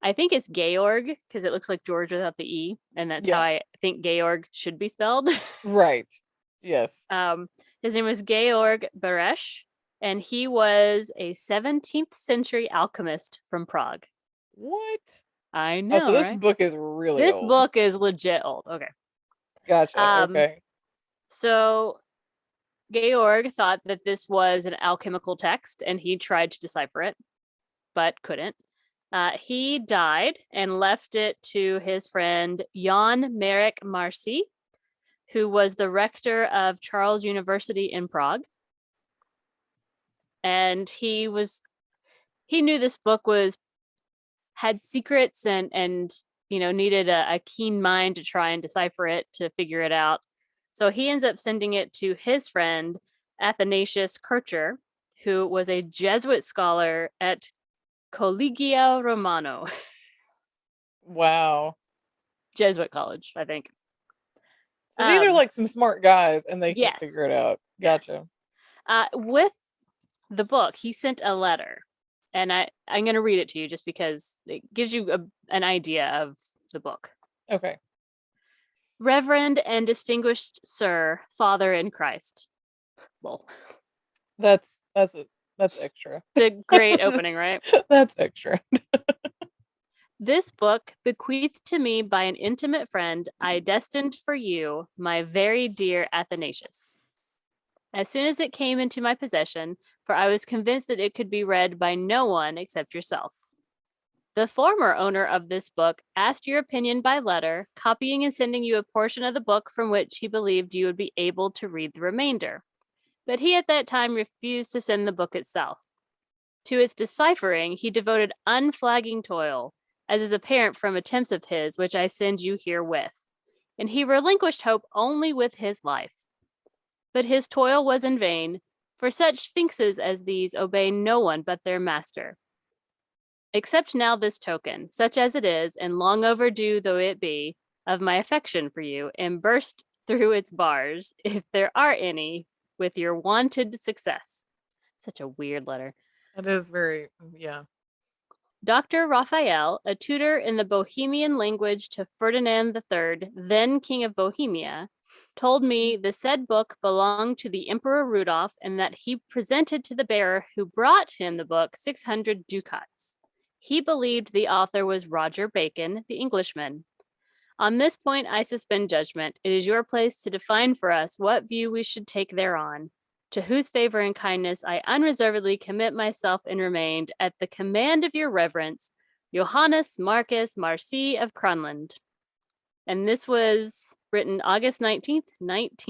I think it's Georg, because it looks like George without the E, and that's how I think Georg should be spelled. Right. Yes. His name was Georg Beresch, and he was a 17th century alchemist from Prague. What? I know. So this book is really old. This book is legit old. Okay. Gotcha. Okay. So Georg thought that this was an alchemical text, and he tried to decipher it, but couldn't. He died and left it to his friend Jan Marek Marci, who was the rector of Charles University in Prague. And he was he knew this book had secrets and needed a keen mind to try and decipher it, to figure it out. So he ends up sending it to his friend Athanasius Kircher, who was a Jesuit scholar at Collegia Romano. Wow. Jesuit college, I think. So these are like some smart guys and they can figure Yes. it out. Gotcha. With the book, he sent a letter, and I'm going to read it to you just because it gives you an idea of the book. Okay. Reverend and distinguished Sir, Father in Christ. Well, that's extra. It's a great opening, right? That's extra. This book, bequeathed to me by an intimate friend, I destined for you, my very dear Athanasius. As soon as it came into my possession, for I was convinced that it could be read by no one except yourself. The former owner of this book asked your opinion by letter, copying and sending you a portion of the book from which he believed you would be able to read the remainder. But he at that time refused to send the book itself. To its deciphering, he devoted unflagging toil, as is apparent from attempts of his, which I send you herewith. And he relinquished hope only with his life. But his toil was in vain, for such sphinxes as these obey no one but their master. Accept now this token, such as it is, and long overdue though it be, of my affection for you, and burst through its bars, if there are any, with your wonted success. Such a weird letter. That is very, yeah. Dr. Raphael, a tutor in the Bohemian language to Ferdinand III, then King of Bohemia, told me the said book belonged to the Emperor Rudolph, and that he presented to the bearer who brought him the book 600 ducats. He believed the author was Roger Bacon, the Englishman. On this point I suspend judgment. It is your place to define for us what view we should take thereon, to whose favor and kindness I unreservedly commit myself, and remained, at the command of your reverence, Johannes Marcus Marci of Cronland. And this was written August 19th, August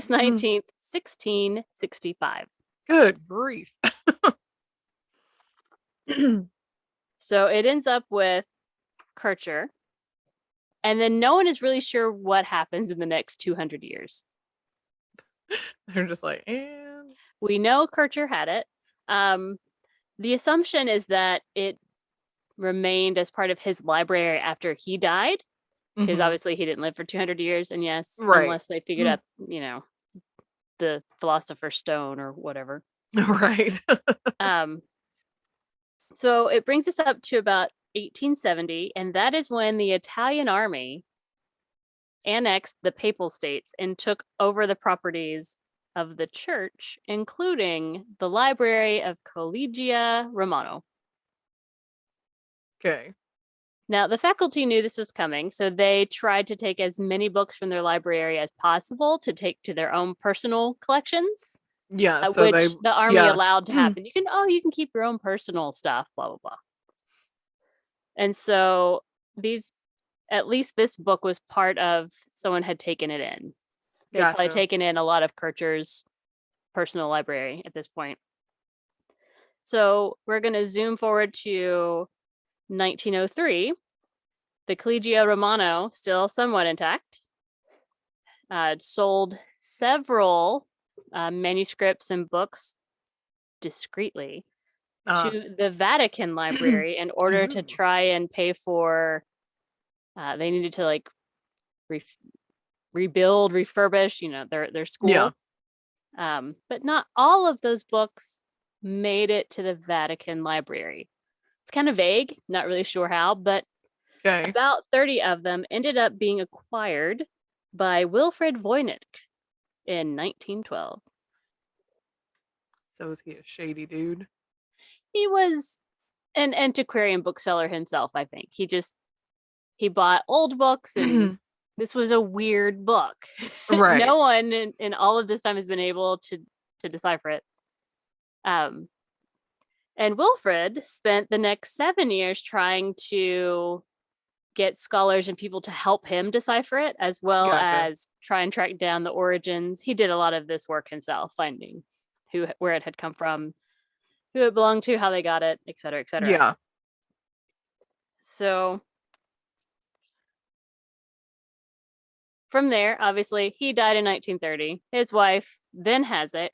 19th, 1665. Good grief. So it ends up with Kircher, and then no one is really sure what happens in the next 200 years. They're just like, and we know Kircher had it. The assumption is that it remained as part of his library after he died, because obviously he didn't live for 200 years, and yes, right. Unless they figured out, the Philosopher's Stone or whatever. Right. So it brings us up to about 1870, and that is when the Italian army annexed the Papal States and took over the properties of the church, including the library of Collegia Romano. Okay. Now, the faculty knew this was coming, so they tried to take as many books from their library as possible to take to their own personal collections. Yeah, so which the army allowed to happen. You can keep your own personal stuff, blah, blah, blah. And so at least this book was part of, someone had taken it in. They'd probably taken in a lot of Kircher's personal library at this point. So we're going to zoom forward to 1903. The Collegia Romano, still somewhat intact. Sold several manuscripts and books discreetly to the Vatican Library in order to try and pay for, they needed to rebuild, refurbish, their school. Yeah. But not all of those books made it to the Vatican Library. It's kind of vague, not really sure how, but about 30 of them ended up being acquired by Wilfrid Voynich in 1912. So is he a shady dude? He was an antiquarian bookseller himself, I think. He bought old books, and this was a weird book. Right. No one in all of this time has been able to decipher it. And Wilfrid spent the next 7 years trying to get scholars and people to help him decipher it, as well as try and track down the origins. He did a lot of this work himself, finding where it had come from. who it belonged to, how they got it, etc., etc. Yeah. So from there, obviously, he died in 1930. His wife then has it,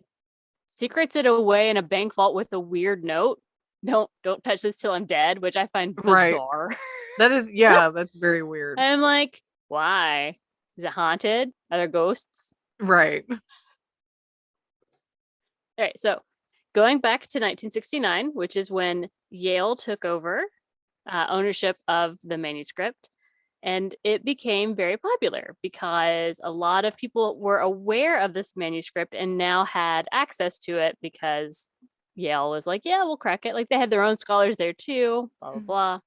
secrets it away in a bank vault with a weird note. Don't touch this till I'm dead, which I find Right. bizarre. That is, yeah, that's very weird. I'm like, why? Is it haunted? Are there ghosts? Right. All right, so going back to 1969, which is when Yale took over ownership of the manuscript, and it became very popular because a lot of people were aware of this manuscript and now had access to it because Yale was like, yeah, we'll crack it. Like they had their own scholars there too, blah, blah, blah.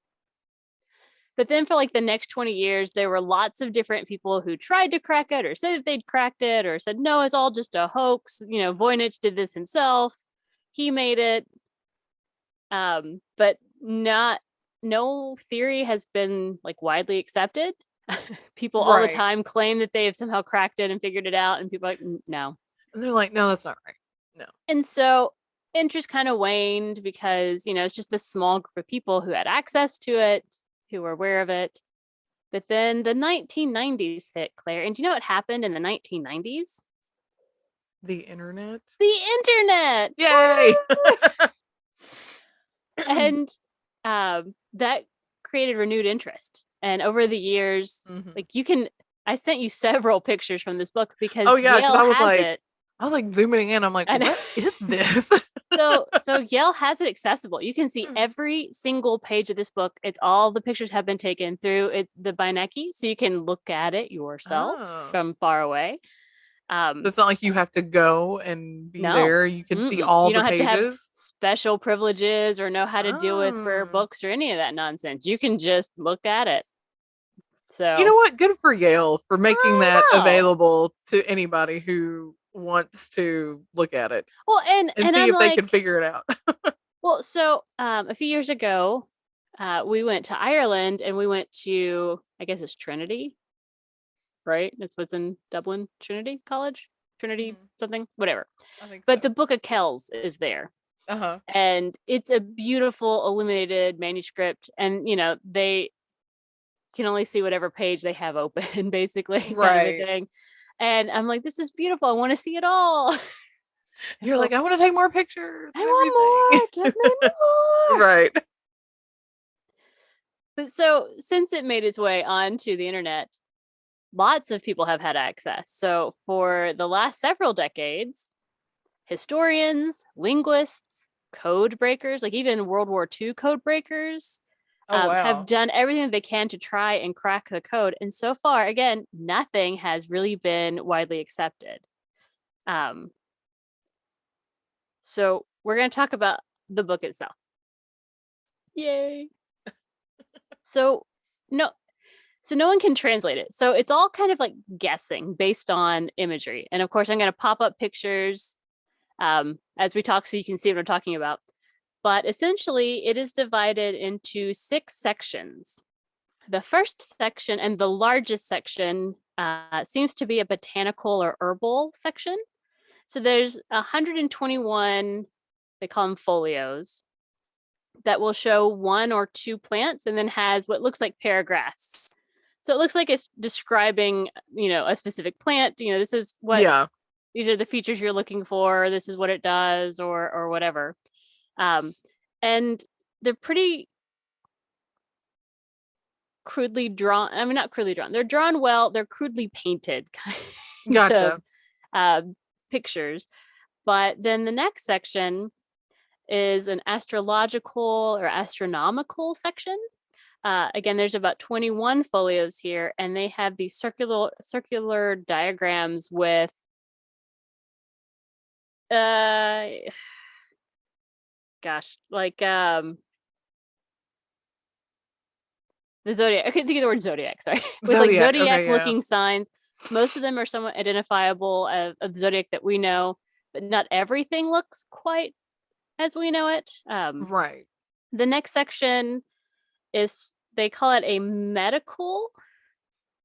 But then for like the next 20 years, there were lots of different people who tried to crack it or said that they'd cracked it or said, no, it's all just a hoax. You know, Voynich did this himself. He made it. But no theory has been like widely accepted. People all the time claim that they have somehow cracked it and figured it out. And people are like, no. And they're like, no, that's not right. No. And so interest kind of waned because, you know, it's just a small group of people who had access to it, who were aware of it. But then the 1990s hit, Claire. And do you know what happened in the 1990s? The internet. The internet! Yay! And that created renewed interest. And over the years, like I sent you several pictures from this book because Yale has it. I was like zooming in. I'm like, what is this? So Yale has it accessible. You can see every single page of this book. It's all the pictures have been taken through the Beinecke, so you can look at it yourself from far away. It's not like you have to go and be there. You can see all the pages. You don't have to have special privileges or know how to deal with rare books or any of that nonsense. You can just look at it. So you know what? Good for Yale for making that available to anybody who wants to look at it. Well, and see if they can figure it out. Well, so a few years ago, we went to Ireland and we went to, I guess it's Trinity, right? That's what's in Dublin, Trinity College, Trinity something, whatever. I think but the Book of Kells is there. And it's a beautiful illuminated manuscript, and you know they can only see whatever page they have open, basically, kind of a thing. And I'm like, this is beautiful. I want to see it all. You're like, I want to take more pictures. I want more. Give me more. Right. But so since it made its way onto the internet, lots of people have had access. So for the last several decades, historians, linguists, code breakers, like even World War II code breakers, have done everything they can to try and crack the code. And so far, again, nothing has really been widely accepted. So we're going to talk about the book itself. Yay. So no one can translate it. So it's all kind of like guessing based on imagery. And of course, I'm going to pop up pictures as we talk so you can see what I'm talking about. But essentially, it is divided into 6 sections. The first section and the largest section seems to be a botanical or herbal section. So there's 121, they call them folios, that will show 1 or 2 plants and then has what looks like paragraphs. So it looks like it's describing, you know, a specific plant. You know, this is what, these are the features you're looking for. This is what it does or whatever. And they're pretty crudely drawn. I mean, not crudely drawn. They're drawn well. They're crudely painted kind of pictures. But then the next section is an astrological or astronomical section. Again, there's about 21 folios here, and they have these circular diagrams with like the zodiac. I couldn't think of the word zodiac, sorry. With like zodiac looking signs. Most of them are somewhat identifiable of the zodiac that we know, but not everything looks quite as we know it. Right. The next section is, they call it a medical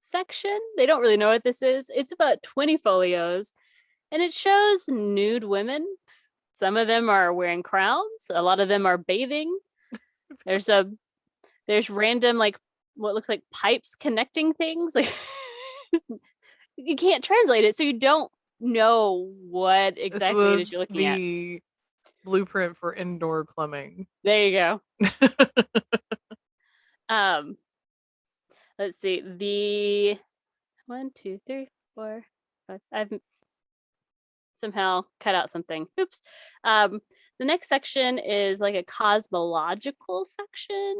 section. They don't really know what this is. It's about 20 folios, and it shows nude women. Some of them are wearing crowns. A lot of them are bathing. There's random like what looks like pipes connecting things. Like you can't translate it, so you don't know what This exactly it is was you're looking at. the blueprint for indoor plumbing. There you go. Let's see. The 1, 2, 3, 4, 5. I've somehow cut out something. Oops. The next section is like a cosmological section.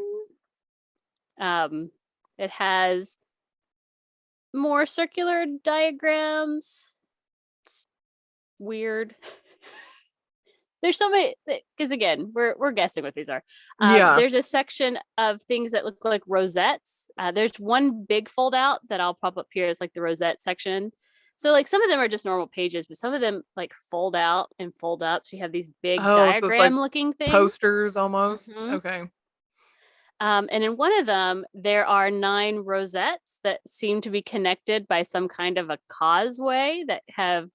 It has more circular diagrams. It's weird. There's so many, because again, we're guessing what these are. Yeah. There's a section of things that look like rosettes. There's one big fold out that I'll pop up here as like the rosette section. So like some of them are just normal pages, but some of them like fold out and fold up. So you have these big Oh, so it's like diagram looking things. posters almost. Mhm. Okay. And in one of them, there are 9 rosettes that seem to be connected by some kind of a causeway that have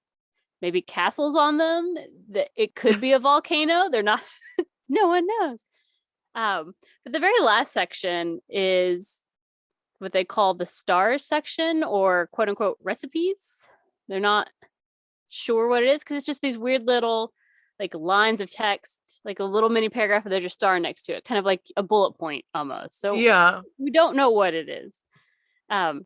maybe castles on them. That it could be a volcano. They're not. No one knows. But the very last section is what they call the stars section, or quote unquote recipes. They're not sure what it is because it's just these weird little like lines of text, like a little mini paragraph, and there's a star next to it, kind of like a bullet point almost. So yeah, we don't know what it is. it's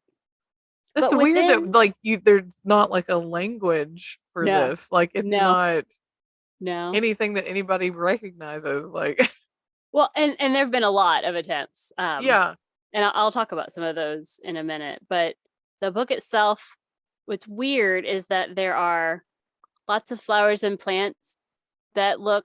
But weird that within, like there's not like a language for no, this. Like it's no, not no. anything that anybody recognizes. Like Well, and there have been a lot of attempts. yeah. And I'll talk about some of those in a minute. But the book itself, what's weird is that there are lots of flowers and plants that look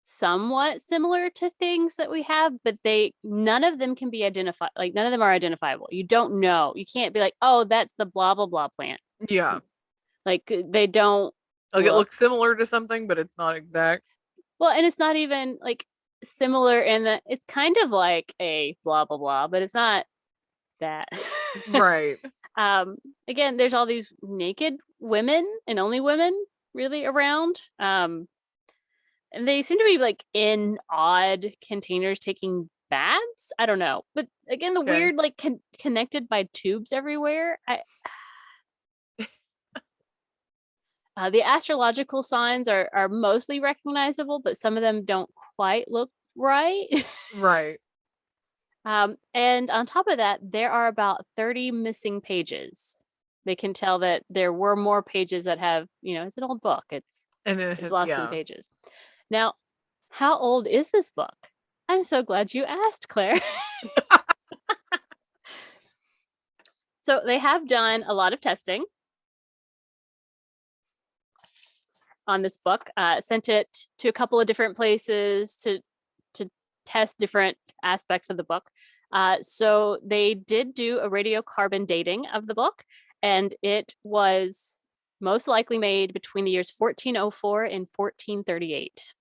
somewhat similar to things that we have, but none of them can be identified. Like none of them are identifiable. You don't know. You can't be like, oh, that's the blah blah blah plant. Yeah. Like they don't Like it look looks similar to something, but it's not exact. well, and it's not even like similar in that it's kind of like a blah blah blah, but it's not that. Right. um Again, there's all these naked women and only women really around. And they seem to be like in odd containers taking baths. I don't know, but again, the Okay. weird like connected by tubes everywhere. The astrological signs are mostly recognizable, but some of them don't quite look right. Right. And on top of that, there are about 30 missing pages. They can tell that there were more pages that have, it's an old book. It's lost some yeah. pages. Now, how old is this book? I'm so glad you asked, Claire. So they have done a lot of testing on this book, sent it to a couple of different places to test different aspects of the book. So they did do a radiocarbon dating of the book, and it was most likely made between the years 1404 and 1438.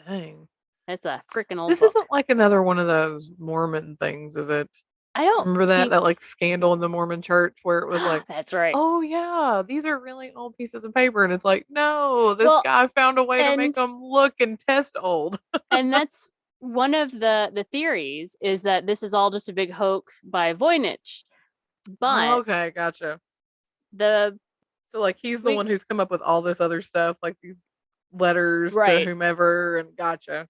Dang. That's a freaking old This book. isn't like another one of those Mormon things, is it? I don't Remember that think like scandal in the Mormon church where it was like, that's right. oh yeah, these are really old pieces of paper, and it's like, no, this Well, guy found a way to make and them look and test old. that's one of the theories, is that this is all just a big hoax by Voynich. Oh, But okay, gotcha. the So like he's the we one who's come up with all this other stuff, like these letters to right. whomever, and gotcha.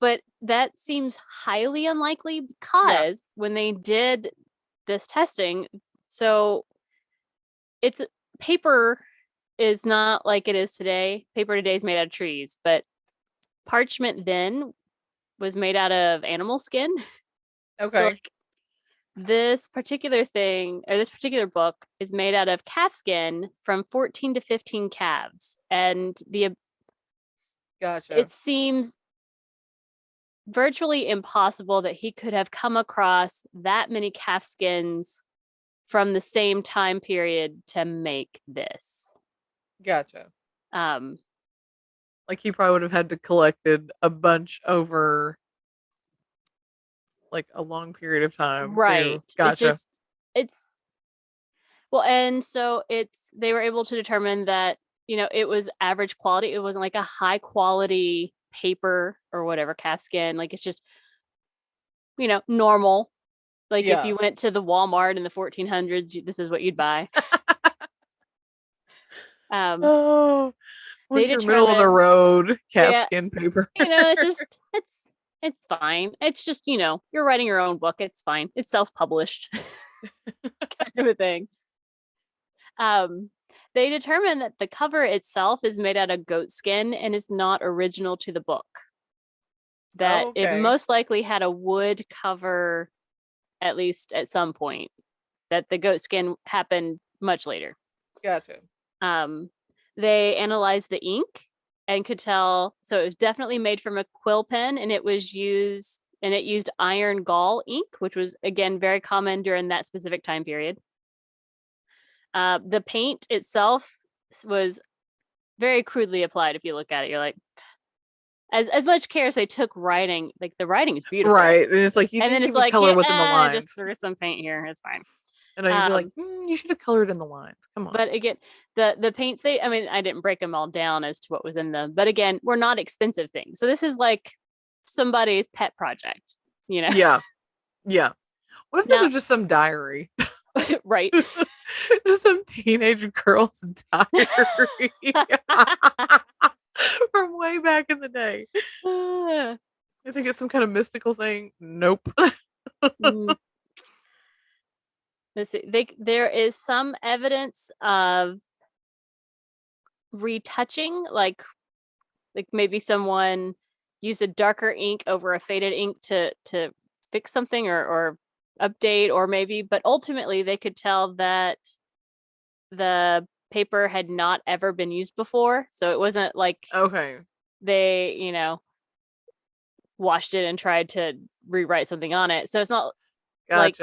But that seems highly unlikely Yeah, because when they did this testing, so it's paper is not like it is today. Paper today is made out of trees, but parchment then was made out of animal skin. So okay, like this particular thing, or this particular book, is made out of calf skin from 14 to 15 calves, and gotcha, it seems virtually impossible that he could have come across that many calf skins from the same time period to make this. gotcha. Um, Like he probably would have had to collected a bunch over like a long period of time right. too. Gotcha. It's well, and so they were able to determine that it was average quality. It wasn't like a high quality paper or whatever, calfskin. Like it's just, normal. Like if Yeah. you went to the Walmart in the 1400s, this is what you'd buy. Um, Oh, they what's your middle of the determined, road yeah, calfskin paper? it's fine. It's just, you're writing your own book. It's fine. It's self-published kind of a thing. They determined that the cover itself is made out of goat skin and is not original to the book. That it Okay. most likely had a wood cover, at least at some point. That the goat skin happened much later. Gotcha. They analyzed the ink and could tell, so it was definitely made from a quill pen, and it used iron gall ink, which was again very common during that specific time period. The paint itself was very crudely applied. If you look at it, you're like, as much care as they took writing, like the writing is beautiful, right? And it's like you and think then you it's would like, color within the lines. just threw some paint here, it's fine. And I'd be like, you should have colored in the lines. Come on. But again, the paints, I didn't break them all down as to what was in them, but again, we're not expensive things. So this is like somebody's pet project, Yeah. What if this was just some diary? Right. Just some teenage girl's diary from way back in the day. I think it's some kind of mystical thing. Nope. Let's see. There is some evidence of retouching, like maybe someone used a darker ink over a faded ink to fix something or update, or maybe, but ultimately they could tell that the paper had not ever been used before. So it wasn't like they, washed it and tried to rewrite something on it. So it's not like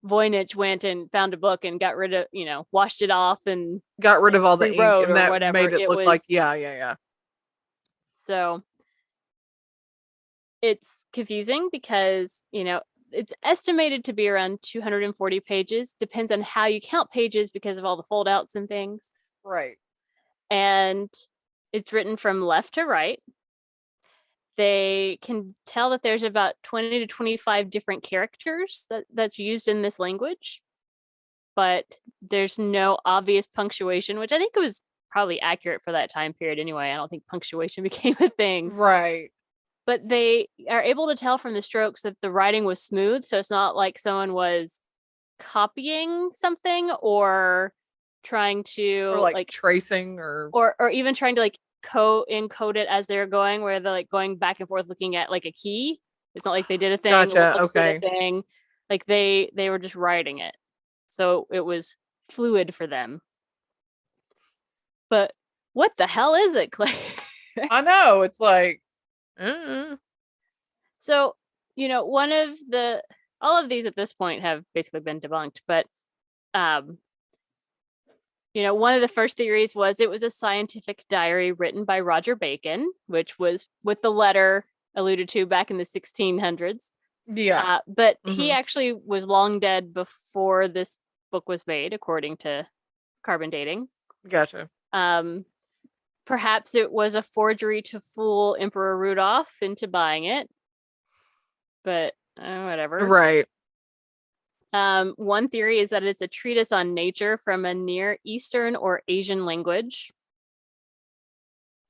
Voynich went and found a book and got rid of, washed it off and got rid of all the ink, and that whatever. made it look like, yeah. So it's confusing because, it's estimated to be around 240 pages. Depends on how you count pages because of all the fold outs and things. Right. And it's written from left to right. They can tell that there's about 20 to 25 different characters that's used in this language, but there's no obvious punctuation, which I think was probably accurate for that time period anyway. I don't think punctuation became a thing. Right. But they are able to tell from the strokes that the writing was smooth, so it's not like someone was copying something or trying to or like tracing or even trying to like encode it as they're going, where they're like going back and forth looking at like a key. It's not like they did a thing. Gotcha. Okay. Did a thing. Like they were just writing it, so it was fluid for them. But what the hell is it, Claire? I know, it's like So, all of these at this point have basically been debunked, but one of the first theories was it was a scientific diary written by Roger Bacon, which was with the letter alluded to back in the 1600s. Yeah. But he actually was long dead before this book was made, according to carbon dating. Gotcha. Perhaps it was a forgery to fool Emperor Rudolph into buying it, but whatever. Right. One theory is that it's a treatise on nature from a Near Eastern or Asian language.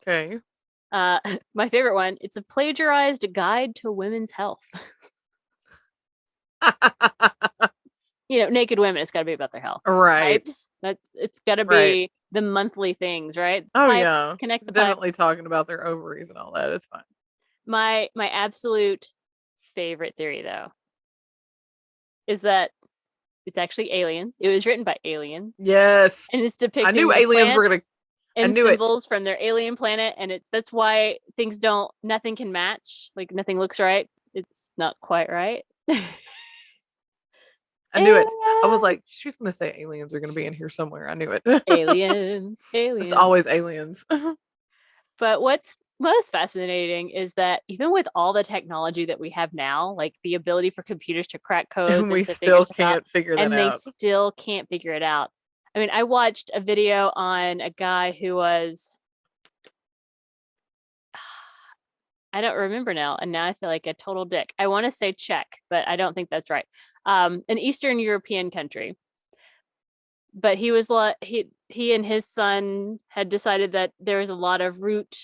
Okay. My favorite one, it's a plagiarized guide to women's health. Naked women, it's got to be about their health. Right. Pipes, it's got to be the monthly things, right? Pipes, yeah. Connect the definitely pipes. Talking about their ovaries and all that. It's fine. My absolute favorite theory, though, is that it's actually aliens. It was written by aliens. Yes. And it's depicting I knew aliens were going to and symbols from their alien planet, and that's why nothing can match. Like nothing looks right. It's not quite right. I knew it. I was like, she's going to say aliens are going to be in here somewhere. I knew it. Aliens. It's always aliens. But what's most fascinating is that even with all the technology that we have now, like the ability for computers to crack codes, and we still can't figure that out. And they still can't figure it out. I mean, I watched a video on a guy who was, I don't remember now, and now I feel like a total dick. I want to say Czech, but I don't think that's right. An Eastern European country. But he was like he and his son had decided that there was a lot of root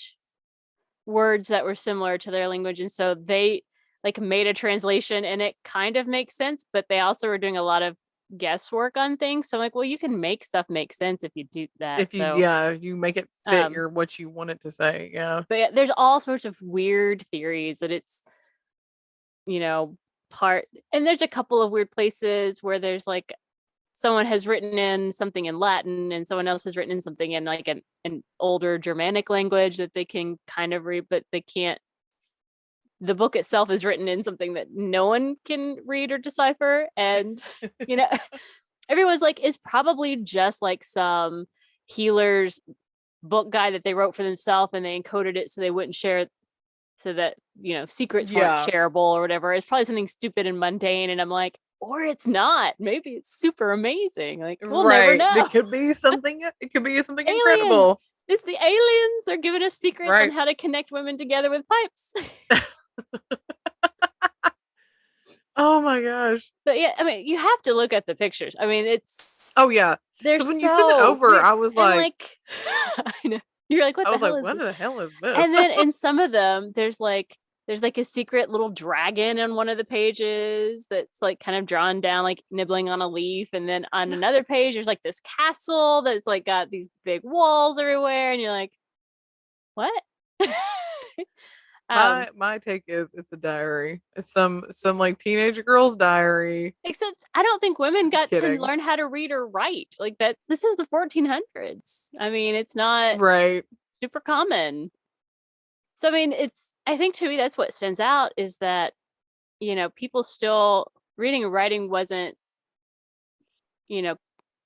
words that were similar to their language, and so they like made a translation, and it kind of makes sense, but they also were doing a lot of guesswork on things. So I'm like, well, you can make stuff make sense if you do that. If you, So yeah, you make it fit um what you want it to say. Yeah. but yeah, there's all sorts of weird theories that it's, you know, part, and there's a couple of weird places where there's like someone has written in something in Latin and someone else has written in something in like an older Germanic language that they can kind of read, but they can't. The book itself is written in something that no one can read or decipher. And, you know, everyone's like, it's probably just like some healer's book guide that they wrote for themselves and they encoded it so they wouldn't share, so that, you know, secrets weren't Yeah. shareable or whatever. It's probably something stupid and mundane. And I'm like, or it's not. Maybe it's super amazing. Like, we'll never know. It could be something. It could be something Aliens. incredible. It's the aliens. They're giving us secrets on how to connect women together with pipes. Oh my gosh. But yeah, I mean, you have to look at the pictures. I mean, it's, oh yeah. There's when you sent it over, weird. I was like I know. You're like, what the hell is what this? the hell is this? And then in some of them, there's like a secret little dragon on one of the pages that's like kind of drawn down, like nibbling on a leaf. And then on another page, there's like this castle that's like got these big walls everywhere. And you're like, what? My take is it's a diary. It's some like teenage girl's diary. Except I don't think women got to learn how to read or write like that. This is the 1400s. I mean, it's not super common. So I mean, I think to me that's what stands out is that, you know, people still reading and writing wasn't, you know,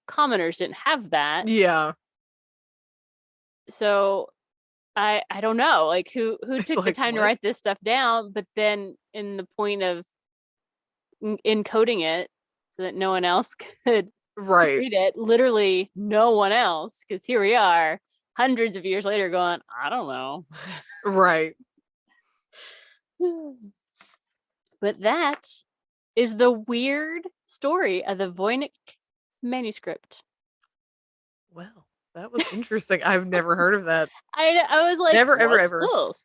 commoners didn't have that. Yeah. So I don't know, like who took like, the time to write this stuff down, but then in the point of encoding it so that no one else could read it, literally no one else, because here we are hundreds of years later going, I don't know. Right. But that is the weird story of the Voynich Manuscript. Well, that was interesting. I've never heard of that. I was like, never ever. Close.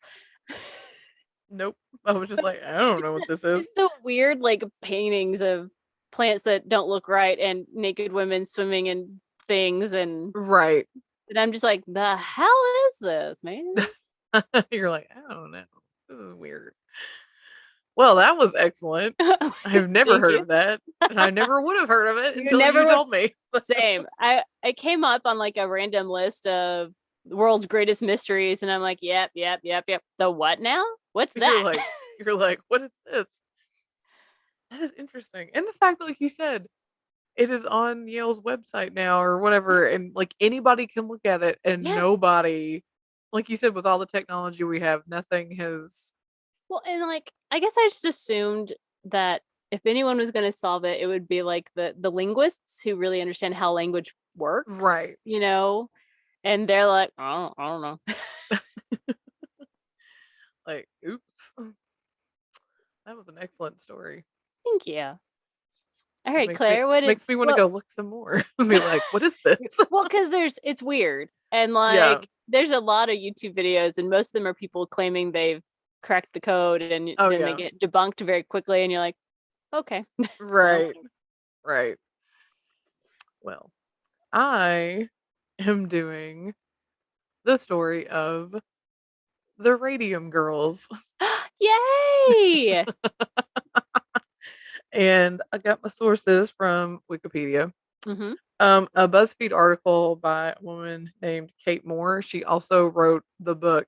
Nope. I was just like, I don't know what this is. It's the weird like paintings of plants that don't look right and naked women swimming in things and and I'm just like, the hell is this, man? You're like, I don't know. This is weird. Well, that was excellent. I've never heard of that. And I never would have heard of it until you told me. Same. I came up on like a random list of the world's greatest mysteries, and I'm like, yep. The what now? What's that? You're like, what is this? That is interesting. And the fact that, like you said, it is on Yale's website now or whatever, and like anybody can look at it and nobody, like you said, with all the technology we have, nothing has. Well, and like, I guess I just assumed that if anyone was going to solve it, it would be like the linguists who really understand how language works. Right. You know? And they're like, I don't know. Like, oops. That was an excellent story. Thank you. All right, Claire, what makes me want to go look some more and be like, what is this? Well, because it's weird. And like, there's a lot of YouTube videos, and most of them are people claiming they've cracked the code, and then they get debunked very quickly, and you're like, okay. Right. Well, I am doing the story of the Radium Girls. Yay! And I got my sources from Wikipedia. A BuzzFeed article by a woman named Kate Moore. She also wrote the book.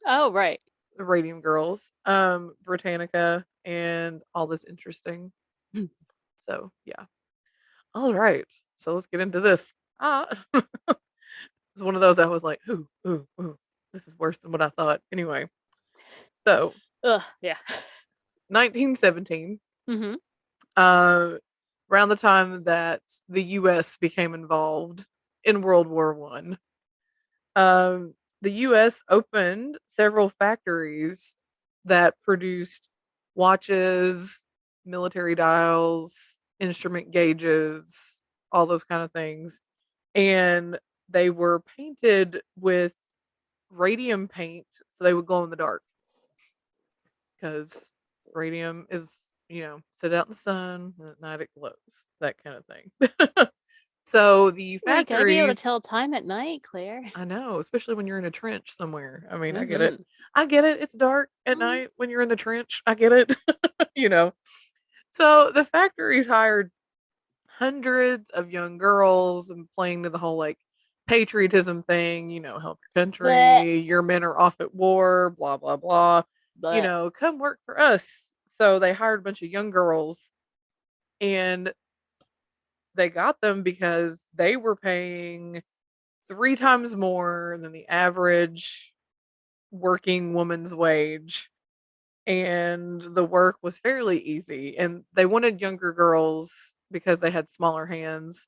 Oh, right. The Radium Girls, Britannica, and all this interesting. So yeah. All right. So let's get into this. It's one of those I was like, ooh, this is worse than what I thought. Anyway. So 1917. around the time that the US became involved in World War One. The US opened several factories that produced watches, military dials, instrument gauges, all those kind of things. And they were painted with radium paint so they would glow in the dark because radium is, sit out in the sun and at night it glows, that kind of thing. So the Well, you gotta be able to factories, tell time at night, Claire. I know, especially when you're in a trench somewhere. I mean, I get it. Mm-hmm. I get it. It's dark at night when you're in the trench. I get it. you know. So the factories hired hundreds of young girls and playing to the whole like patriotism thing, help your But country, your men are off at war, blah, blah, blah. but Come work for us. So they hired a bunch of young girls and they got them because they were paying 3 times more than the average working woman's wage. And the work was fairly easy. And they wanted younger girls because they had smaller hands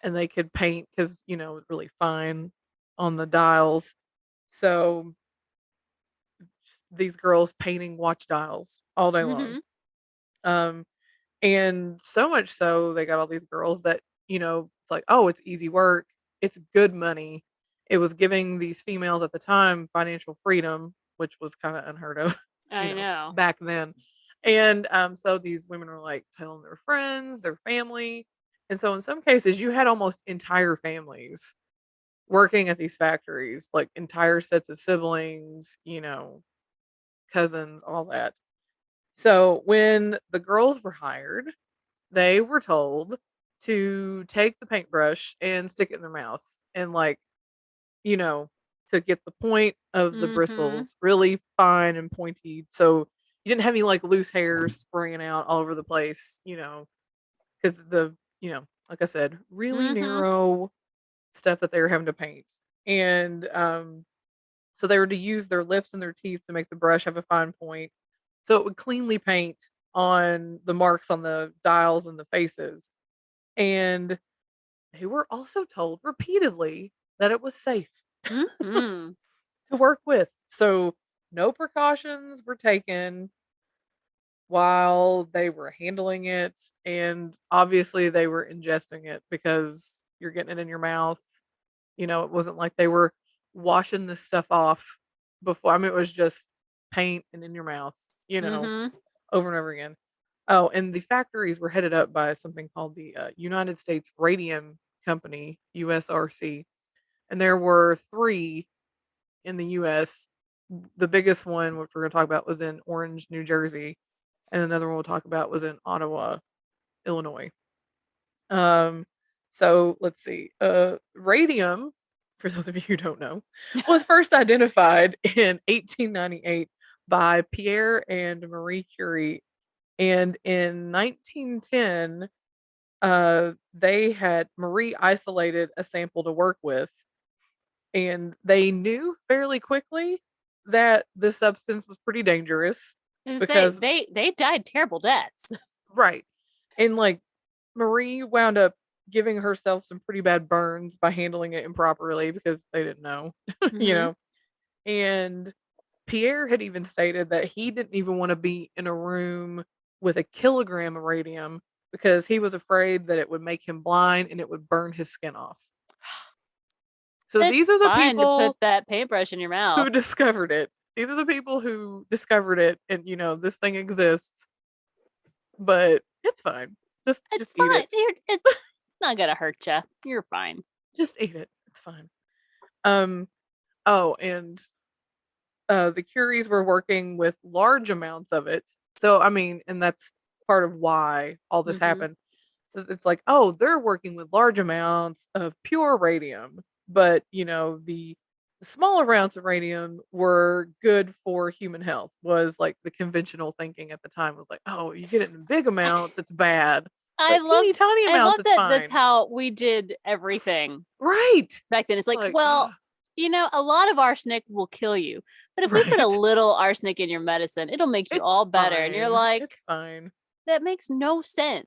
and they could paint because, it was really fine on the dials. So these girls painting watch dials all day long. mm-hmm. Um, and so much so they got all these girls that, it's like, oh, it's easy work. It's good money. It was giving these females at the time financial freedom, which was kind of unheard of, I know. back then. And so these women were like telling their friends, their family. And so in some cases, you had almost entire families working at these factories, like entire sets of siblings, cousins, all that. So when the girls were hired, they were told to take the paintbrush and stick it in their mouth and you know, to get the point of the Mm-hmm. bristles really fine and pointy. So you didn't have any like loose hairs spraying out all over the place, because like I said, really Mm-hmm. narrow stuff that they were having to paint. And so they were to use their lips and their teeth to make the brush have a fine point. So it would cleanly paint on the marks on the dials and the faces. And they were also told repeatedly that it was safe Mm-hmm. to work with. So no precautions were taken while they were handling it. And obviously they were ingesting it because you're getting it in your mouth. It wasn't like they were washing this stuff off before. I mean, it was just paint and in your mouth, Mm-hmm. over and over again. Oh, and the factories were headed up by something called the United States Radium Company, USRC. And there were three in the US. The biggest one, which we're going to talk about, was in Orange, New Jersey. And another one we'll talk about was in Ottawa, Illinois. Um, so let's see. Radium, for those of you who don't know, was first identified in 1898 by Pierre and Marie Curie. And in 1910, they had Marie isolated a sample to work with, and they knew fairly quickly that the substance was pretty dangerous And say because, they died terrible deaths. right, and like Marie wound up giving herself some pretty bad burns by handling it improperly because they didn't know, you Mm-hmm. know. And Pierre had even stated that he didn't even want to be in a room with a kilogram of radium because he was afraid that it would make him blind and it would burn his skin off. So these It's are the fine to put people that paintbrush in your mouth. who discovered it. These are the people who discovered it and this thing exists, but it's fine. Just It's eat fine. it. It's not gonna hurt you. You're fine. Just eat it. It's fine. Um oh, and the Curies were working with large amounts of it. So I mean, and that's part of why all this Mm-hmm. happened. So it's like, oh, they're working with large amounts of pure radium, but the smaller amounts of radium were good for human health. Was like the conventional thinking at the time was like, oh, you get it in big amounts, it's bad, I but love teeny tiny I amounts, love it's that that's fine. how we did everything Right? back then. It's It's like, like, well, a lot of arsenic will kill you. But if we put a right? little arsenic in your medicine, it'll make you It's all better. And you're fine. like, It's fine. that makes no sense.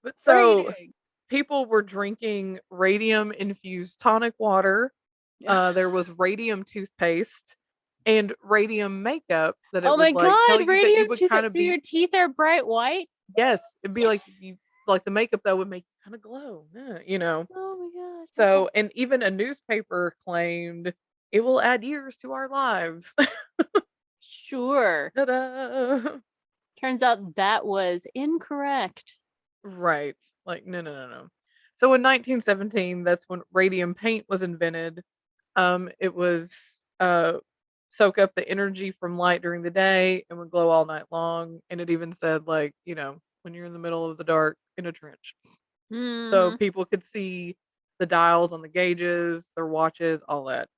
But What are you so doing? people were drinking radium infused tonic water. There was radium toothpaste and radium makeup that it Oh my would like tell god, you that you radium would kind toothpaste. of So your be, teeth are bright white? yes, it'd be like you, like the makeup that would make you kind of glow, yeah, you know. Oh my god. Okay. So, and even a newspaper claimed it will add years to our lives. Sure. Ta-da! Turns out that was incorrect. Right. Like, no, no, no, no. So in 1917, that's when radium paint was invented. It was soak up the energy from light during the day and would glow all night long. And it even said, like, you know, when you're in the middle of the dark in a trench. So Hmm. people could see the dials on the gauges, their watches, all that.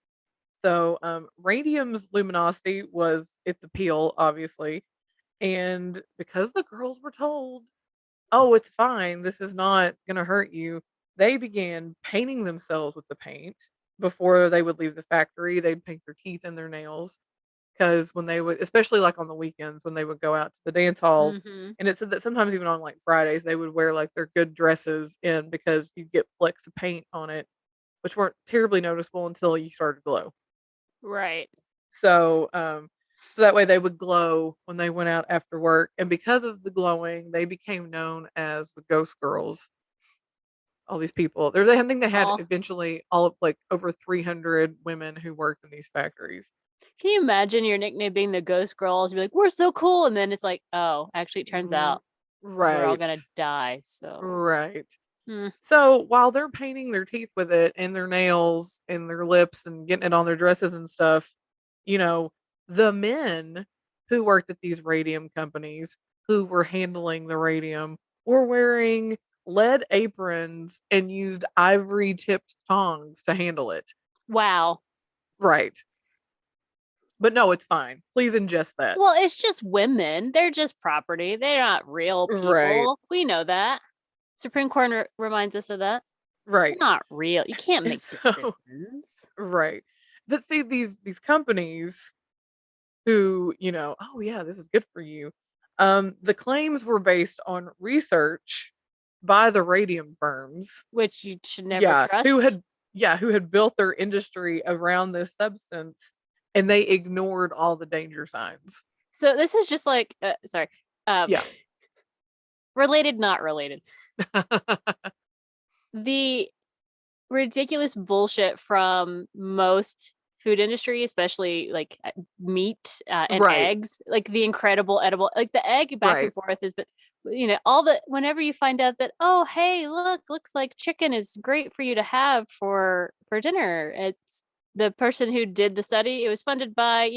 So radium's luminosity was its appeal, obviously. And because the girls were told, "Oh, it's fine. This is not gonna hurt you." They began painting themselves with the paint before they would leave the factory. They'd paint their teeth and their nails because when they would, especially like on the weekends when they would go out to the dance halls, Hmm. and it said that sometimes even on like Fridays they would wear like their good dresses in because you'd get flecks of paint on it, which weren't terribly noticeable until you started to glow. Right. So, so that way they would glow when they went out after work, and because of the glowing, they became known as the Ghost Girls. All these people, there, I think they had Oh, eventually all of like over 300 women who worked in these factories. can you imagine your nickname being the Ghost Girls? You're like, we're so cool, and then it's like, oh, actually, it turns R- out we're all Right, gonna die. So, right. hmm. So while they're painting their teeth with it and their nails and their lips and getting it on their dresses and stuff, you know, the men who worked at these radium companies who were handling the radium were wearing lead aprons and used ivory tipped tongs to handle it. Wow. Right. But no, it's fine. Please ingest that. Well, it's just women. They're just property. They're not real Right. people. We know that. Supreme Court reminds us of that. They're Right. not real. You can't And make so decisions. right. But see these companies who, you know, "Oh, yeah, this is good for you." The claims were based on research by the radium firms. Which you should never Yeah, who trust. had yeah, who had built their industry around this substance, and they ignored all the danger signs. So this is just like, sorry, um, Yeah. related, not related. The ridiculous bullshit from most food industry, especially like meat and Right, eggs, like the incredible edible, like the egg back and right, forth is, but all the whenever you find out that, oh hey, look, looks like chicken is great for you to have for dinner. It's the person who did the study. It was funded by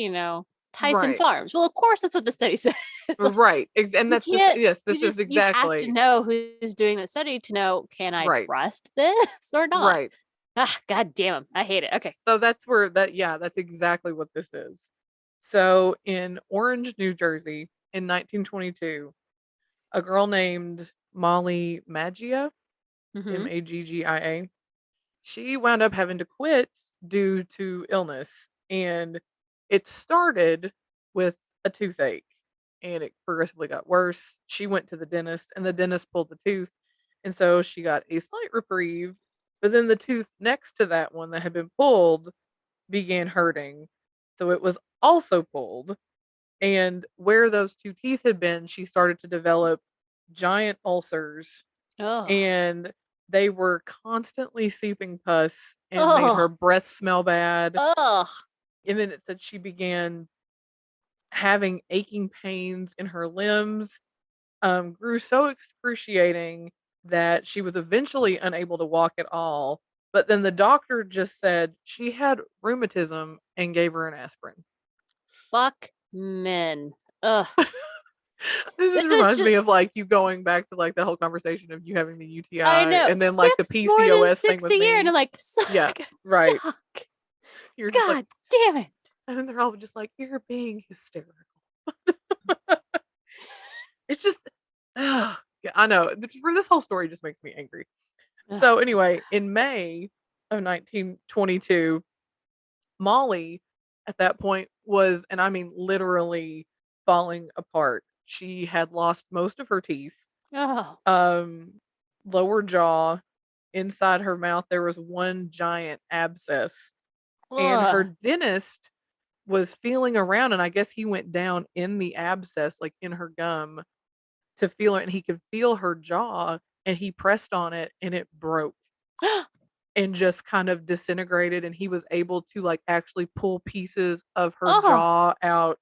Tyson right, Farms. Well, of course that's what the study says. Like, right, and you that's this can't. yes, You this is just you have to exactly know who's doing the study to know, can I right, trust this or not? right. Ah, god damn him. I hate it. Okay. So that's where that yeah, that's exactly what this is. So in Orange, New Jersey in 1922, a girl named Molly Maggia, Mm-hmm. Maggia, she wound up having to quit due to illness. And it started with a toothache and it progressively got worse. She went to the dentist and the dentist pulled the tooth. And so she got a slight reprieve. But then the tooth next to that one that had been pulled began hurting. So it was also pulled. And where those two teeth had been, she started to develop giant ulcers Oh. and they were constantly seeping pus and made Oh. her breath smell bad. Oh. And then it said she began having aching pains in her limbs, grew so excruciating that she was eventually unable to walk at all. But then the doctor just said she had rheumatism and gave her an aspirin. Fuck men. Ugh. This just This is reminds just. me of like you going back to like the whole conversation of you having the I UTI know. and then like the Six, more than PCOS thing six with a year, and me. I'm like, Yeah, suck, right. duck. You're just like, God damn it. and then they're all just like, "You're being hysterical." It's just, ugh, yeah, I know. This whole story just makes me angry. Ugh. So anyway, in May of 1922, Molly at that point was, and I mean literally falling apart. She had lost most of her teeth. Oh. Um, lower jaw, inside her mouth, there was one giant abscess. And her Ugh. dentist was feeling around, and I guess he went down in the abscess, like in her gum, to feel it. And he could feel her jaw, and he pressed on it, and it broke and just kind of disintegrated. And he was able to like actually pull pieces of her Oh, jaw out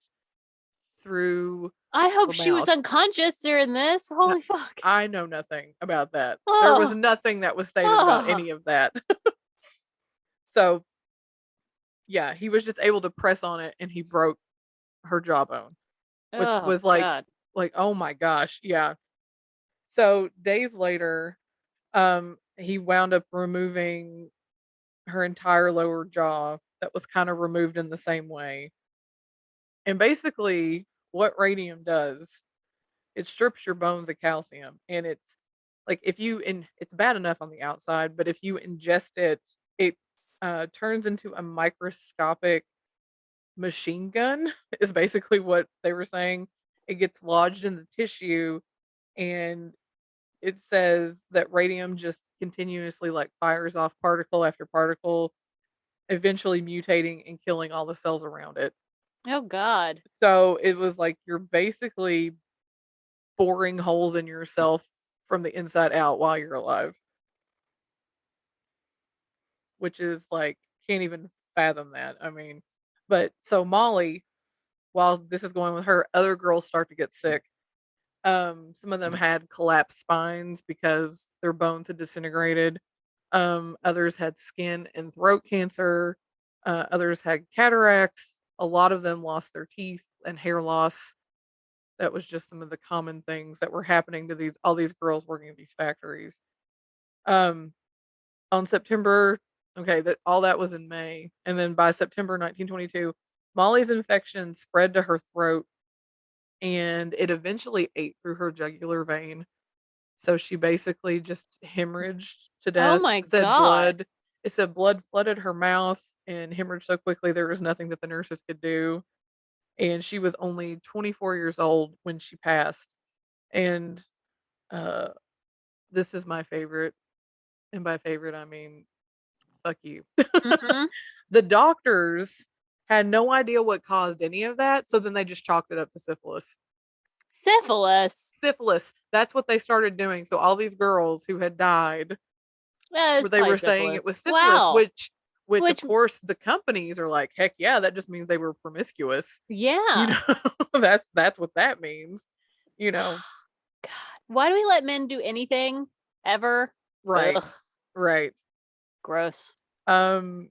through I hope her she was mouth. unconscious during this. No, Holy fuck. I know nothing about that. There was Oh, nothing that was stated about oh, any of that. So, yeah, he was just able to press on it, and he broke her jawbone, which oh, was like God. oh my gosh, yeah. So, days later, he wound up removing her entire lower jaw that was kind of removed in the same way. And basically, what radium does, it strips your bones of calcium, and it's like if you and it's bad enough on the outside, but if you ingest it, it turns into a microscopic machine gun. Is basically what they were saying. It gets lodged in the tissue, and it says that radium just continuously like fires off particle after particle, eventually mutating and killing all the cells around it. Oh, God. So it was like you're basically boring holes in yourself from the inside out while you're alive, which is like can't even fathom that. I mean, but so Molly, while this is going with her, other girls start to get sick. Some of them had collapsed spines because their bones had disintegrated. Others had skin and throat cancer. Others had cataracts. A lot of them lost their teeth and hair loss. That was just some of the common things that were happening to these all these girls working at these factories. Um, on September, okay, that all that was in May, and then by September 1922, Molly's infection spread to her throat, and it eventually ate through her jugular vein. So she basically just hemorrhaged to Oh, death. my It said God. blood. It said blood flooded her mouth and hemorrhaged so quickly there was nothing that the nurses could do. And she was only 24 years old when she passed. And uh, this is my favorite. And by favorite, I mean, fuck you. Mm-hmm. The doctors had no idea what caused any of that. So then they just chalked it up to syphilis. Syphilis. Syphilis. That's what they started doing. So all these girls who had died, That is where they probably were saying it syphilis. was syphilis, Wow. which of Which, course the companies are like, heck yeah, that just means they were promiscuous. You yeah. know, that's what that means. You know, God. Why do we let men do anything ever? right, Ugh. right. Gross. Um,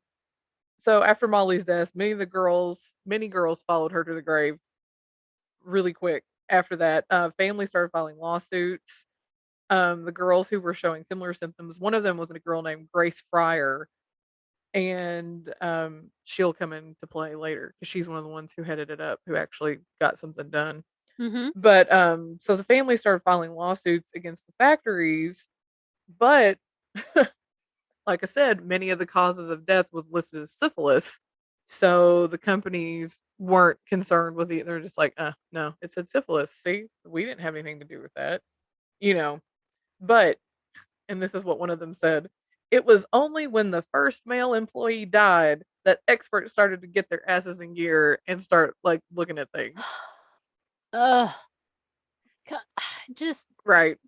so after Molly's death, many girls followed her to the grave really quick. After that, families started filing lawsuits. The girls who were showing similar symptoms, one of them was a girl named Grace Fryer, and she'll come into play later because she's one of the ones who headed it up, who actually got something done. Mm-hmm. But so the family started filing lawsuits against the factories, but like I said, many of the causes of death was listed as syphilis. So the companies weren't concerned with it. They're just like, no, it said syphilis. See, we didn't have anything to do with that, you know. But, and this is what one of them said, it was only when the first male employee died that experts started to get their asses in gear and start like looking at things. Ugh. Just, Right.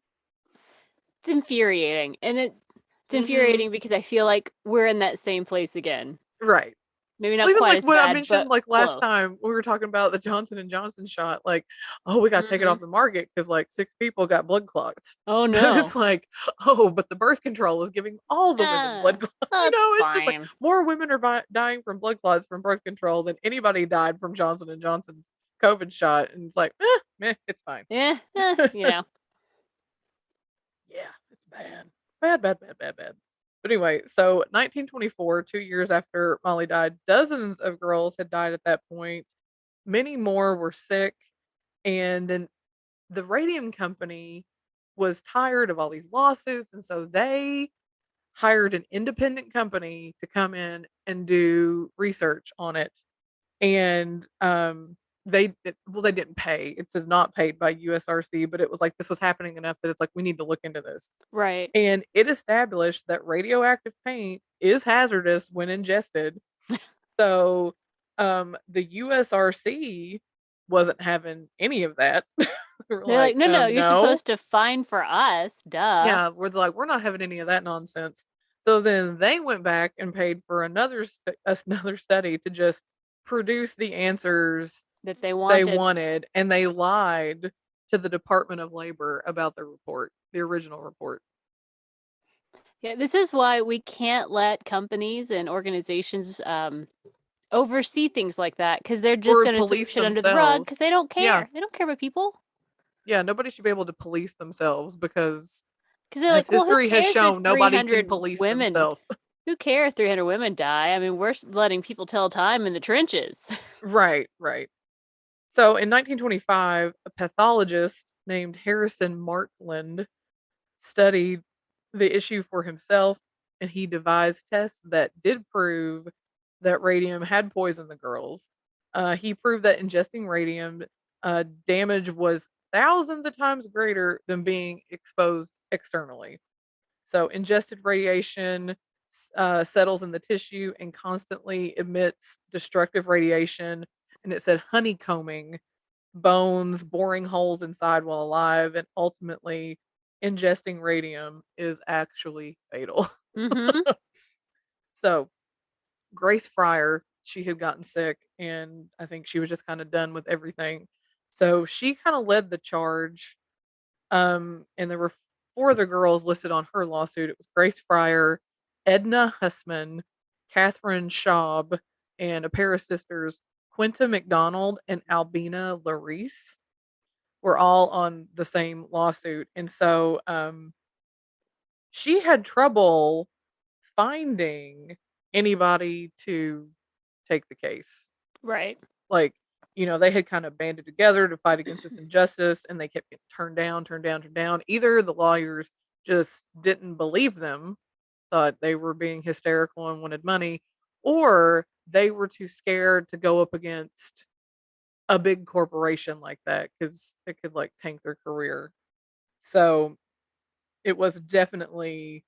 it's infuriating. And it's Hmm. infuriating because I feel like we're in that same place again. Right. Maybe Well, not even quite like as what I bad, mentioned but like last close. time we were talking about the Johnson and Johnson shot, like, oh, we got to take it Mm-hmm. off the market because like 6 people got blood clots. Oh, But it's no. like, oh, but the birth control is giving all the women blood clots. That's It's just like fine. more women are dying from blood clots from birth control than anybody died from Johnson and Johnson's COVID shot, and it's like, meh, it's fine. Yeah, you know. Yeah, it's bad. Bad, bad, bad, bad, bad. But anyway, so 1924, 2 years after Molly died, dozens of girls had died at that point. Many more were sick, and then the radium company was tired of all these lawsuits, and so they hired an independent company to come in and do research on it. And they didn't pay. It says not paid by USRC, but it was like this was happening enough that it's like we need to look into this. Right. And it established that radioactive paint is hazardous when ingested. So the USRC wasn't having any of that. We're They're like, like, no, you're no. supposed to fine for us. Duh. Yeah, we're like, we're not having any of that nonsense. So then they went back and paid for another study to just produce the answers That they they wanted. wanted, and they lied to the Department of Labor about the report, the original report. Yeah, this is why we can't let companies and organizations oversee things like that, because they're just Or going to sweep police shit under the rug themselves. because they don't care. Yeah. They don't care about people. Yeah, nobody should be able to police themselves because they're like, well, history who has cares shown if nobody 300 can police women, themselves. who cares if 300 women die? I mean, we're letting people tell time in the trenches. Right. So in 1925, a pathologist named Harrison Martland studied the issue for himself, and he devised tests that did prove that radium had poisoned the girls. He proved that ingesting radium damage was thousands of times greater than being exposed externally. So, ingested radiation settles in the tissue and constantly emits destructive radiation. And it said honeycombing bones, boring holes inside while alive, and ultimately ingesting radium is actually fatal. Mm-hmm. So, Grace Fryer, she had gotten sick, and I think she was just kind of done with everything. So, she kind of led the charge. And there were four of the girls listed on her lawsuit. It was Grace Fryer, Edna Hussman, Catherine Schaub, and a pair of sisters, Quinta McDonald and Albina Larice, were all on the same lawsuit. And so she had trouble finding anybody to take the case. Right. Like, they had kind of banded together to fight against this injustice, and they kept getting turned down, turned down, turned down. Either the lawyers just didn't believe them, thought they were being hysterical and wanted money, or they were too scared to go up against a big corporation like that because it could like tank their career. So it was definitely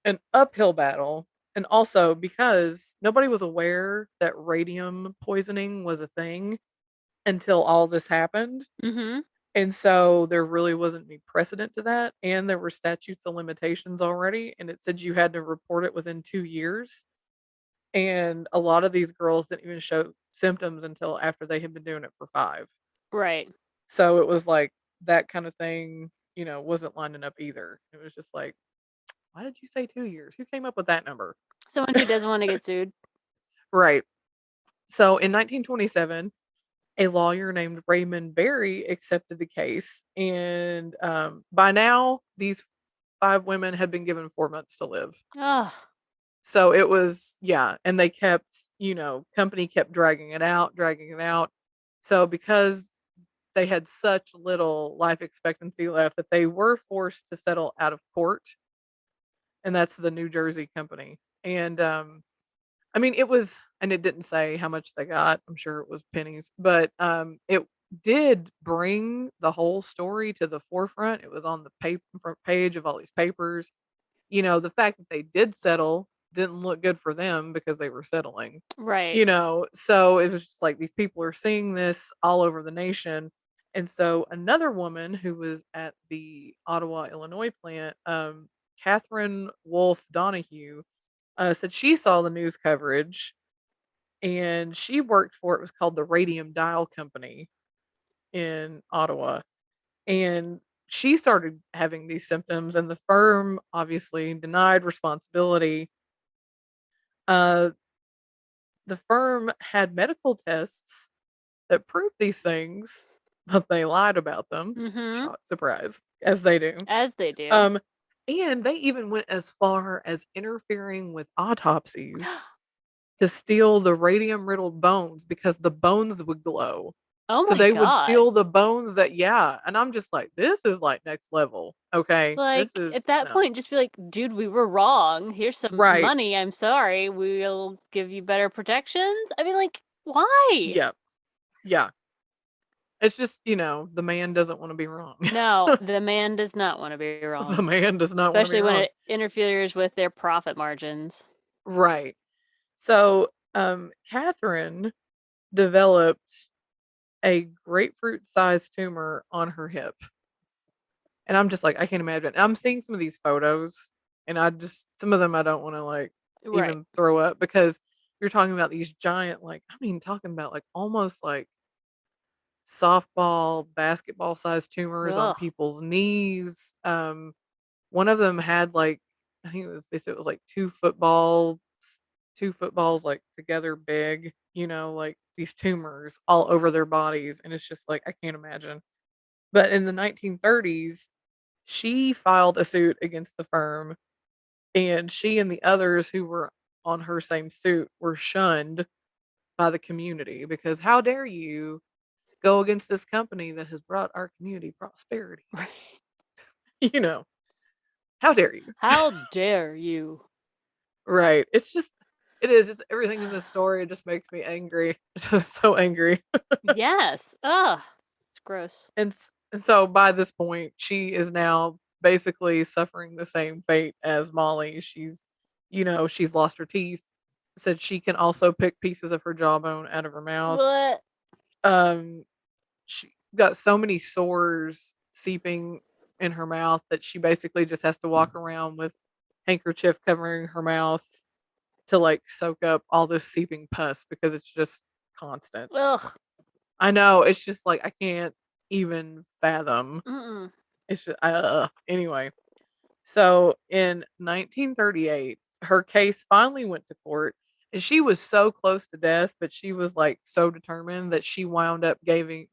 an uphill battle. And also because nobody was aware that radium poisoning was a thing until all this happened. Mm-hmm. And so there really wasn't any precedent to that. And there were statutes of limitations already. And it said you had to report it within 2 years. And a lot of these girls didn't even show symptoms until after they had been doing it for 5. Right. So it was like that kind of thing, wasn't lining up either. It was just like, why did you say 2 years? Who came up with that number? Someone who doesn't want to get sued. Right. So in 1927, a lawyer named Raymond Berry accepted the case. And by now, these 5 women had been given 4 months to live. Oh. So it was, yeah. And they kept, company kept dragging it out, dragging it out. So because they had such little life expectancy left that they were forced to settle out of court. And that's the New Jersey company. And I mean, and it didn't say how much they got. I'm sure it was pennies, but it did bring the whole story to the forefront. It was on the front page of all these papers. The fact that they did settle didn't look good for them because they were settling. Right. So it was just like these people are seeing this all over the nation. And so another woman who was at the Ottawa, Illinois plant, Catherine Wolfe Donahue, said she saw the news coverage and she worked for it was called the Radium Dial Company in Ottawa. And she started having these symptoms, and the firm obviously denied responsibility. The firm had medical tests that proved these things, but they lied about them. Mm-hmm. Shock, surprise, as they do. As they do. And they even went as far as interfering with autopsies to steal the radium riddled bones because the bones would glow. Oh my So they God. would steal the bones and I'm just like, this is like next level. Okay. Like at that point, just be like, dude, we were wrong. Here's some money. I'm sorry. We'll give you better protections. I mean, like, why? Yeah. Yeah. It's just, the man doesn't want to be wrong. No, the man does not want to be The wrong. man does not want to be Especially when wrong. it interferes with their profit margins. Right. So, Catherine developed a grapefruit-sized tumor on her hip. And I'm just like, I can't imagine. I'm seeing some of these photos, and some of them I don't want to like Right. even throw up because you're talking about these giant, like, talking about like almost like softball, basketball sized tumors on Ugh. people's knees. One of them had like, I think they said it was like two footballs like together big, like these tumors all over their bodies. And it's just like, I can't imagine. But in the 1930s, she filed a suit against the firm, and she and the others who were on her same suit were shunned by the community because how dare you go against this company that has brought our community prosperity? Right. You know, how dare you? How dare you? Right. It is just everything in this story. It just makes me angry. Just so angry. Yes. Ugh. It's gross. And so by this point, she is now basically suffering the same fate as Molly. She's lost her teeth. Said she can also pick pieces of her jawbone out of her mouth. What? Um, she got so many sores seeping in her mouth that she basically just has to walk around with handkerchief covering her mouth to like soak up all this seeping pus because it's just constant. Ugh. I know, it's just like I can't even fathom. Mm-mm. It's just anyway. So in 1938, her case finally went to court, and she was so close to death, but she was like so determined that she wound up giving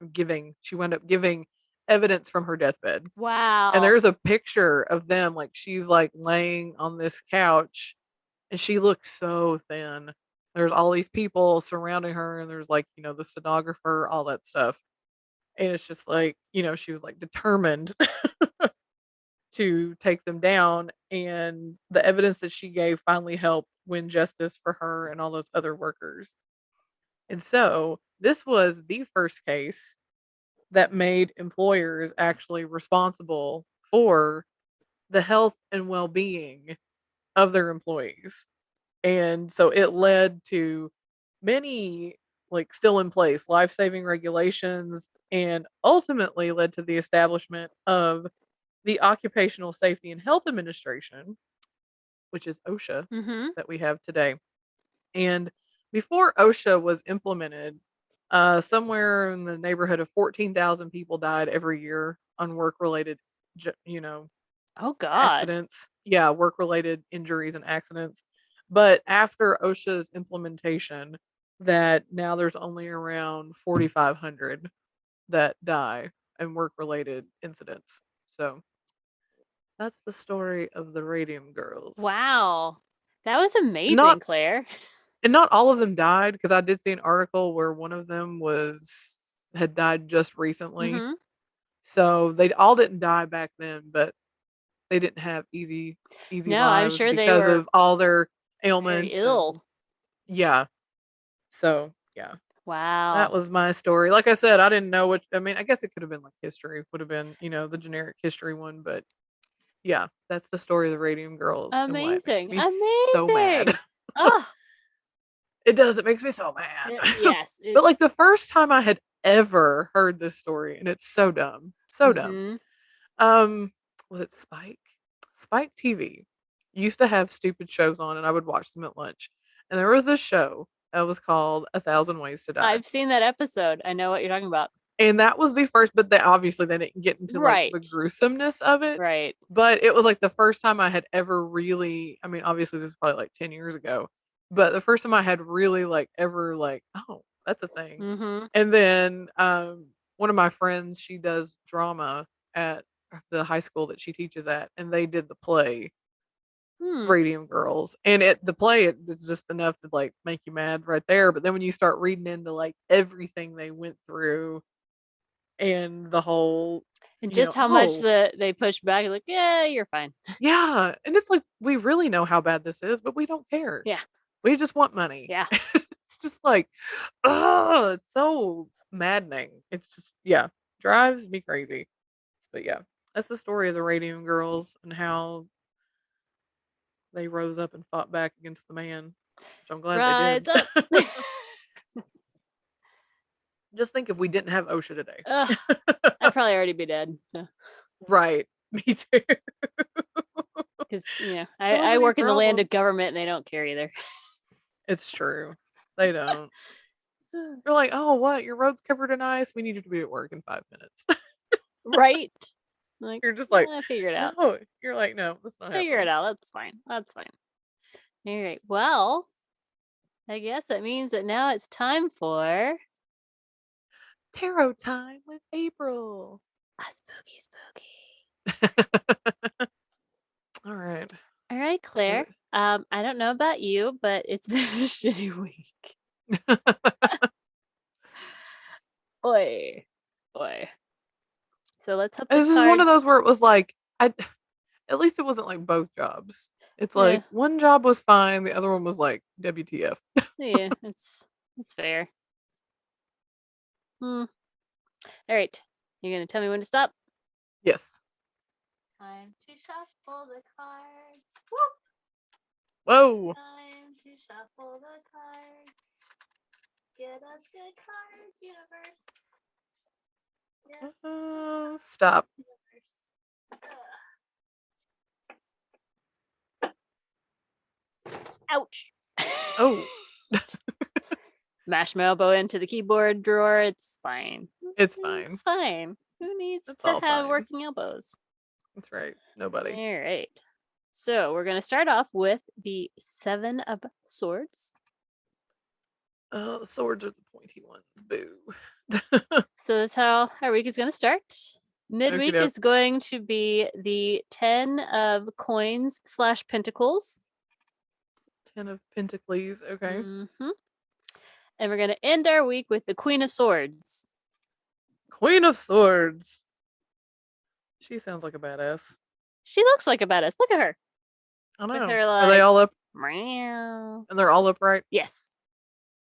evidence from her deathbed. And Wow. there's a picture of them, like she's like laying on this couch, and she looks so thin. There's all these people surrounding her, and there's like, the stenographer, all that stuff. And it's just like, she was like determined to take them down. And the evidence that she gave finally helped win justice for her and all those other workers. And so this was the first case that made employers actually responsible for the health and well being of their employees. And so it led to many, like, still in place life saving regulations, and ultimately led to the establishment of the Occupational Safety and Health Administration, which is OSHA, Mm-hmm. that we have today. And before OSHA was implemented, somewhere in the neighborhood of 14,000 people died every year on work related, Oh God. accidents. Yeah, work related injuries and accidents. But after OSHA's implementation, that now there's only around 4,500 that die in work related incidents. So that's the story of the Radium Girls. Wow. That was And amazing, not Claire. and not all of them died, because I did see an article where one of them had died just recently. Mm-hmm. So they all didn't die back then, but they didn't have easy No, I'm lives sure they because were of all their very ailments. And ill. yeah. So yeah. That Wow. was my story. Like I said, I didn't know I guess it could have been like history, would have been, the generic history one, but yeah, that's the story of the Radium Girls and why it makes Amazing. me so mad. Amazing. Oh, It does, it makes me so mad. yes. But like the first time I had ever heard this story, and it's so dumb. So dumb. Mm-hmm. Um, was it Spike? Spike TV used to have stupid shows on, and I would watch them at lunch. And there was this show that was called A Thousand Ways to Die. I've seen that episode. I know what you're talking about. And that was the first, but they didn't get into like Right. the gruesomeness of it. Right. But it was like the first time I had ever really, obviously this is probably like 10 years ago, but the first time I had really like ever like, oh, that's a thing. Mm-hmm. And then one of my friends, she does drama at the high school that she teaches at, and they did the play Hmm. Radium Girls. And the play is just enough to like make you mad right there. But then when you start reading into like everything they went through and the whole, And just how much they push back, like, yeah, you're fine. yeah. And it's like, we really know how bad this is, but we don't care. Yeah. We just want money. Yeah. It's just like, oh, it's so maddening. It's just, yeah, drives me crazy. But yeah, that's the story of the Radium Girls and how they rose up and fought back against the man, which I'm glad they Rise did. up. Just think if we didn't have OSHA today. Ugh, I'd probably already be dead. So. Right. Me too. Because, So I many work in the land of problems. government and they don't care either. It's true. They don't. You're like, oh, what? Your road's covered in ice? We need you to be at work in 5 minutes. Right? Like, You're just like, figure it out. no. You're like, no, that's not Figure happening. it out. That's fine. That's fine. All right. Well, I guess that means that now it's time for Tarot time with April. a spooky. All right. All right, Claire. I don't know about you, but it's been a shitty week. Oi. So let's hope This this is one of card. those where it was like, at least it wasn't like both jobs. It's Yeah. like one job was fine, the other one was like WTF. Yeah, it's fair. All right. You're gonna tell me when to stop? Yes. Time to shuffle the cards. Whoa. Time to shuffle the cards. Get us good card, universe. Stop. Ouch. Oh. Mash my elbow into the keyboard drawer. It's fine. It's fine. It's fine. Who needs It's to all have fine. working elbows? That's right. Nobody. All right. So we're going to start off with the 7 of Swords. The swords are the pointy ones. Boo. So that's how our week is going to start. Midweek Okey-doke. is going to be the 10 of Coins / Pentacles. 10 of Pentacles. Okay. Mm-hmm. And we're going to end our week with the Queen of Swords. Queen of Swords. She sounds like a badass. She looks like a badass. Look at her. I know. With her, Are they all up? Meow. And they're all upright? Yes.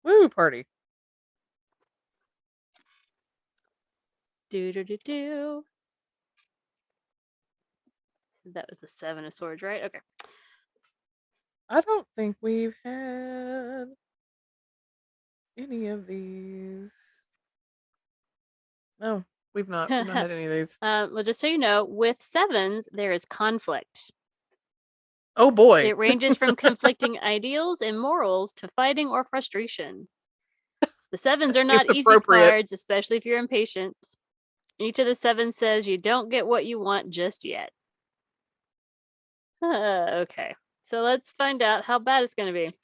Woo, party. Do. That was the 7 of Swords, right? Okay. I don't think we've had any of these. No, we've not. We've not had any of these. Well, just so you know, with 7s, there is conflict. Oh boy. It ranges from conflicting ideals and morals to fighting or frustration. The 7s are not easy cards, especially if you're impatient. Each of the 7s says you don't get what you want just yet. Okay, so let's find out how bad it's going to be.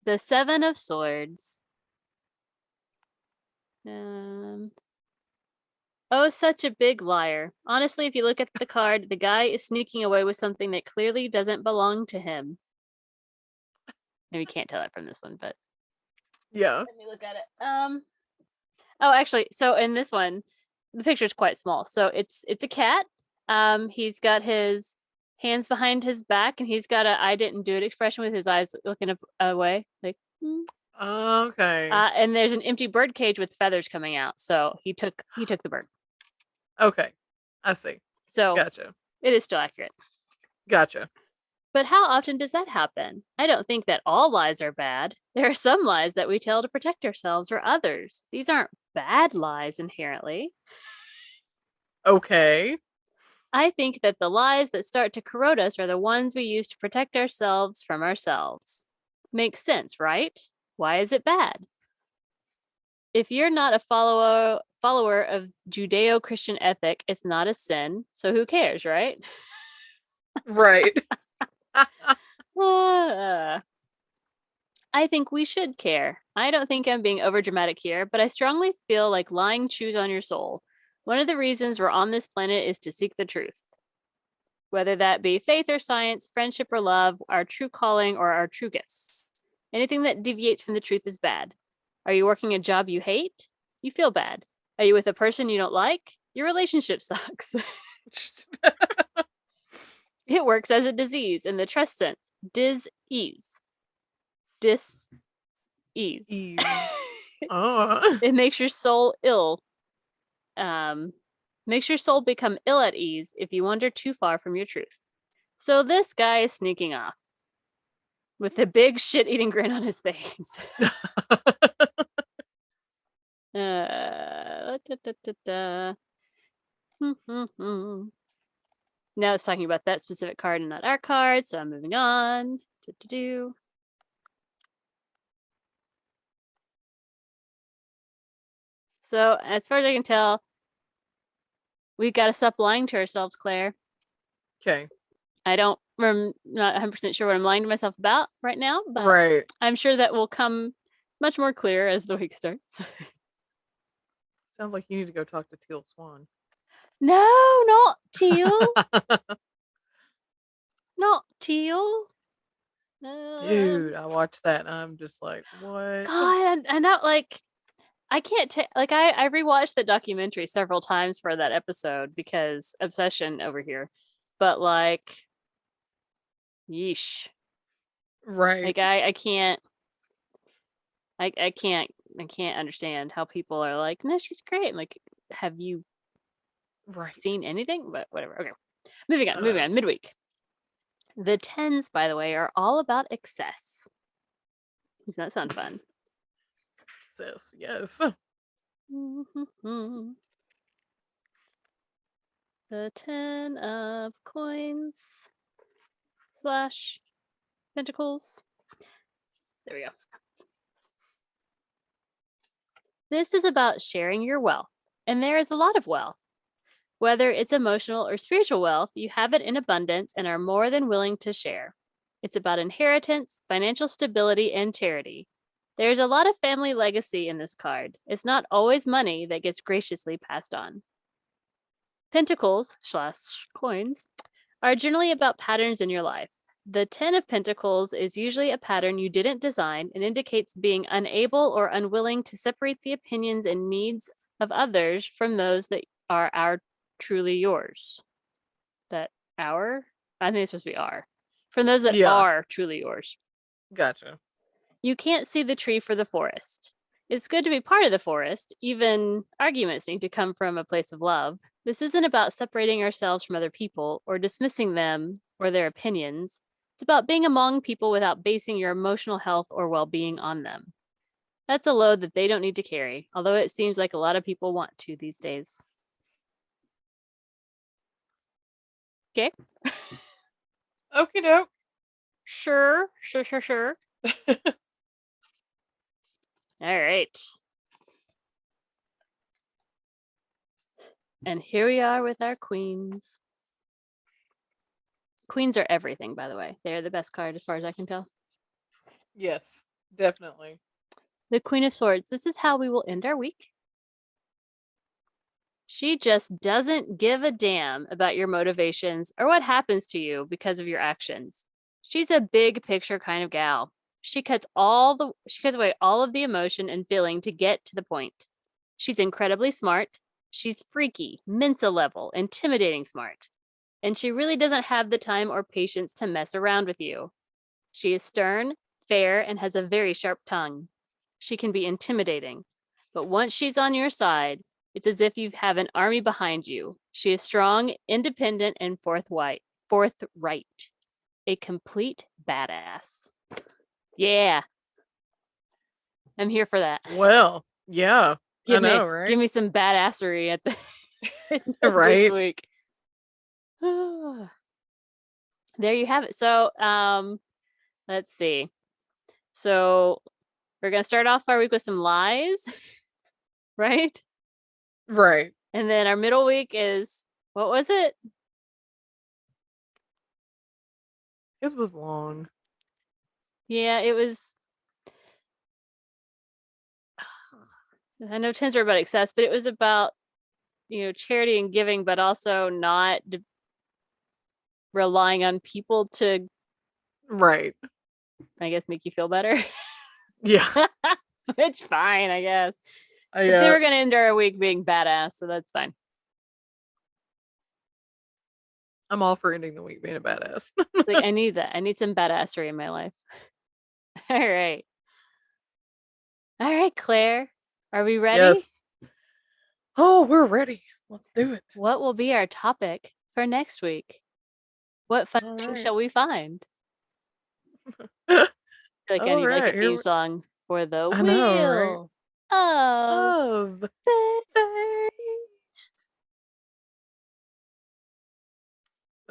The 7 of Swords. Oh, such a big liar. Honestly, if you look at the card, the guy is sneaking away with something that clearly doesn't belong to him. Maybe you can't tell that from this one, but yeah. let me look at it. Oh, actually, so in this one, the picture is quite small. So it's a cat. He's got his hands behind his back, and he's got a "I didn't do it" expression with his eyes looking away, like. Okay. And there's an empty bird cage with feathers coming out. So he took the bird. Okay, I see. So gotcha. It is still accurate. Gotcha. But how often does that happen? I don't think that all lies are bad. There are some lies that we tell to protect ourselves or others. These aren't bad lies inherently. Okay. I think that the lies that start to corrode us are the ones we use to protect ourselves from ourselves. Makes sense, right? Why is it bad? If you're not a follower of Judeo-Christian ethic, it's not a sin, so who cares, right? Right. I think we should care. I don't think I'm being overdramatic here, but I strongly feel like lying chews on your soul. One of the reasons we're on this planet is to seek the truth. Whether that be faith or science, friendship or love, our true calling or our true gifts. Anything that deviates from the truth is bad. Are you working a job you hate? You feel bad. Are you with a person you don't like? Your relationship sucks. It works as a disease in the trust sense. Dis-ease. Dis-ease. It makes your soul ill. Makes your soul become ill at ease if you wander too far from your truth. So this guy is sneaking off with a big shit-eating grin on his face. Da, da, da, da. Now it's talking about that specific card and not our card, so I'm moving on. So, as far as I can tell, we got to stop lying to ourselves, Claire. Okay. I'm not 100% sure what I'm lying to myself about right now, but right. I'm sure that will come much more clear as the week starts. Sounds like you need to go talk to Teal Swan. No, not Teal. Not Teal. Dude, I watched that and I'm just like, what? God, and not like I can't take like I rewatched the documentary several times for that episode because obsession over here. But like yeesh. Right. Like I can't I can't understand how people are like, no, she's great. I'm like, have you seen anything? But whatever. Okay. Moving on. Midweek. The 10s, by the way, are all about excess. Does that sound fun? Sis, yes. The 10 of coins / pentacles. There we go. This is about sharing your wealth, and there is a lot of wealth. Whether it's emotional or spiritual wealth, you have it in abundance and are more than willing to share. It's about inheritance, financial stability, and charity. There's a lot of family legacy in this card. It's not always money that gets graciously passed on. Pentacles / coins are generally about patterns in your life. The 10 of Pentacles is usually a pattern you didn't design and indicates being unable or unwilling to separate the opinions and needs of others from those that are truly yours. That our? I think it's supposed to be our. From those that are truly yours. Gotcha. You can't see the tree for the forest. It's good to be part of the forest. Even arguments need to come from a place of love. This isn't about separating ourselves from other people or dismissing them or their opinions. It's about being among people without basing your emotional health or well-being on them. That's a load that they don't need to carry, although it seems like a lot of people want to these days. Okay. Okie doke. Sure. All right. And here we are with our queens. Queens are everything, by the way. They're the best card as far as I can tell. Yes, definitely. The Queen of Swords. This is how we will end our week. She just doesn't give a damn about your motivations or what happens to you because of your actions. She's a big picture kind of gal. She cuts away all of the emotion and feeling to get to the point. She's incredibly smart. She's freaky, Mensa level, intimidating smart. And she really doesn't have the time or patience to mess around with you. She is stern, fair, and has a very sharp tongue. She can be intimidating, but once she's on your side, it's as if you have an army behind you. She is strong, independent, and forthright. A complete badass. Yeah. I'm here for that. Well, yeah. Give me some badassery at the right this week. There you have it. So, let's see. So, we're going to start off our week with some lies, right? Right. And then our middle week is, what was it? It was long. Yeah, it was. I know 10s are about excess, but it was about, charity and giving, but also not relying on people to, right, I guess, make you feel better. Yeah. It's fine, I guess. But they were going to end our week being badass, so that's fine. I'm all for ending the week being a badass. Like, I need that. I need some badassery in my life. All right. All right, Claire, are we ready? Yes. Oh, we're ready. Let's do it. What will be our topic for next week? What fun All things right. shall we find? I feel like I All need like a right. theme song for the I know, right? wheel of Of fate.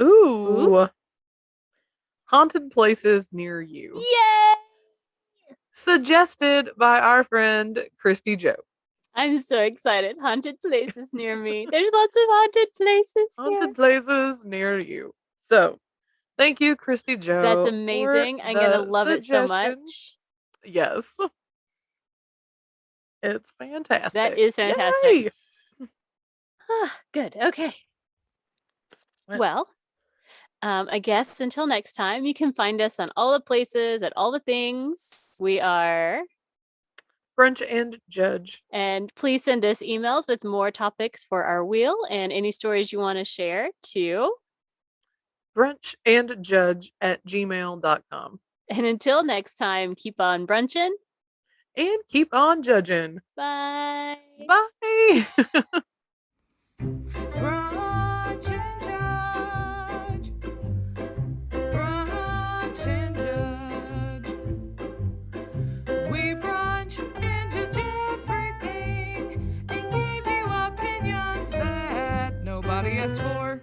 Ooh. Haunted places near you. Yay! Suggested by our friend Christy Joe. I'm so excited. Haunted places near me. There's lots of haunted places here. Haunted places near you. So, thank you, Christy Joe. That's for amazing. I'm gonna the love it so suggestion. much. Yes. It's fantastic. That is fantastic. Yay! Good. Okay. Well, I guess until next time, you can find us on all the places, at all the things. We are Brunch and Judge. And please send us emails with more topics for our wheel and any stories you want to share to brunchandjudge@gmail.com. And until next time, keep on brunching. And keep on judging. Bye. Bye. Brunch and Judge. Brunch and Judge. We brunch and judge everything and give you opinions that nobody asked for.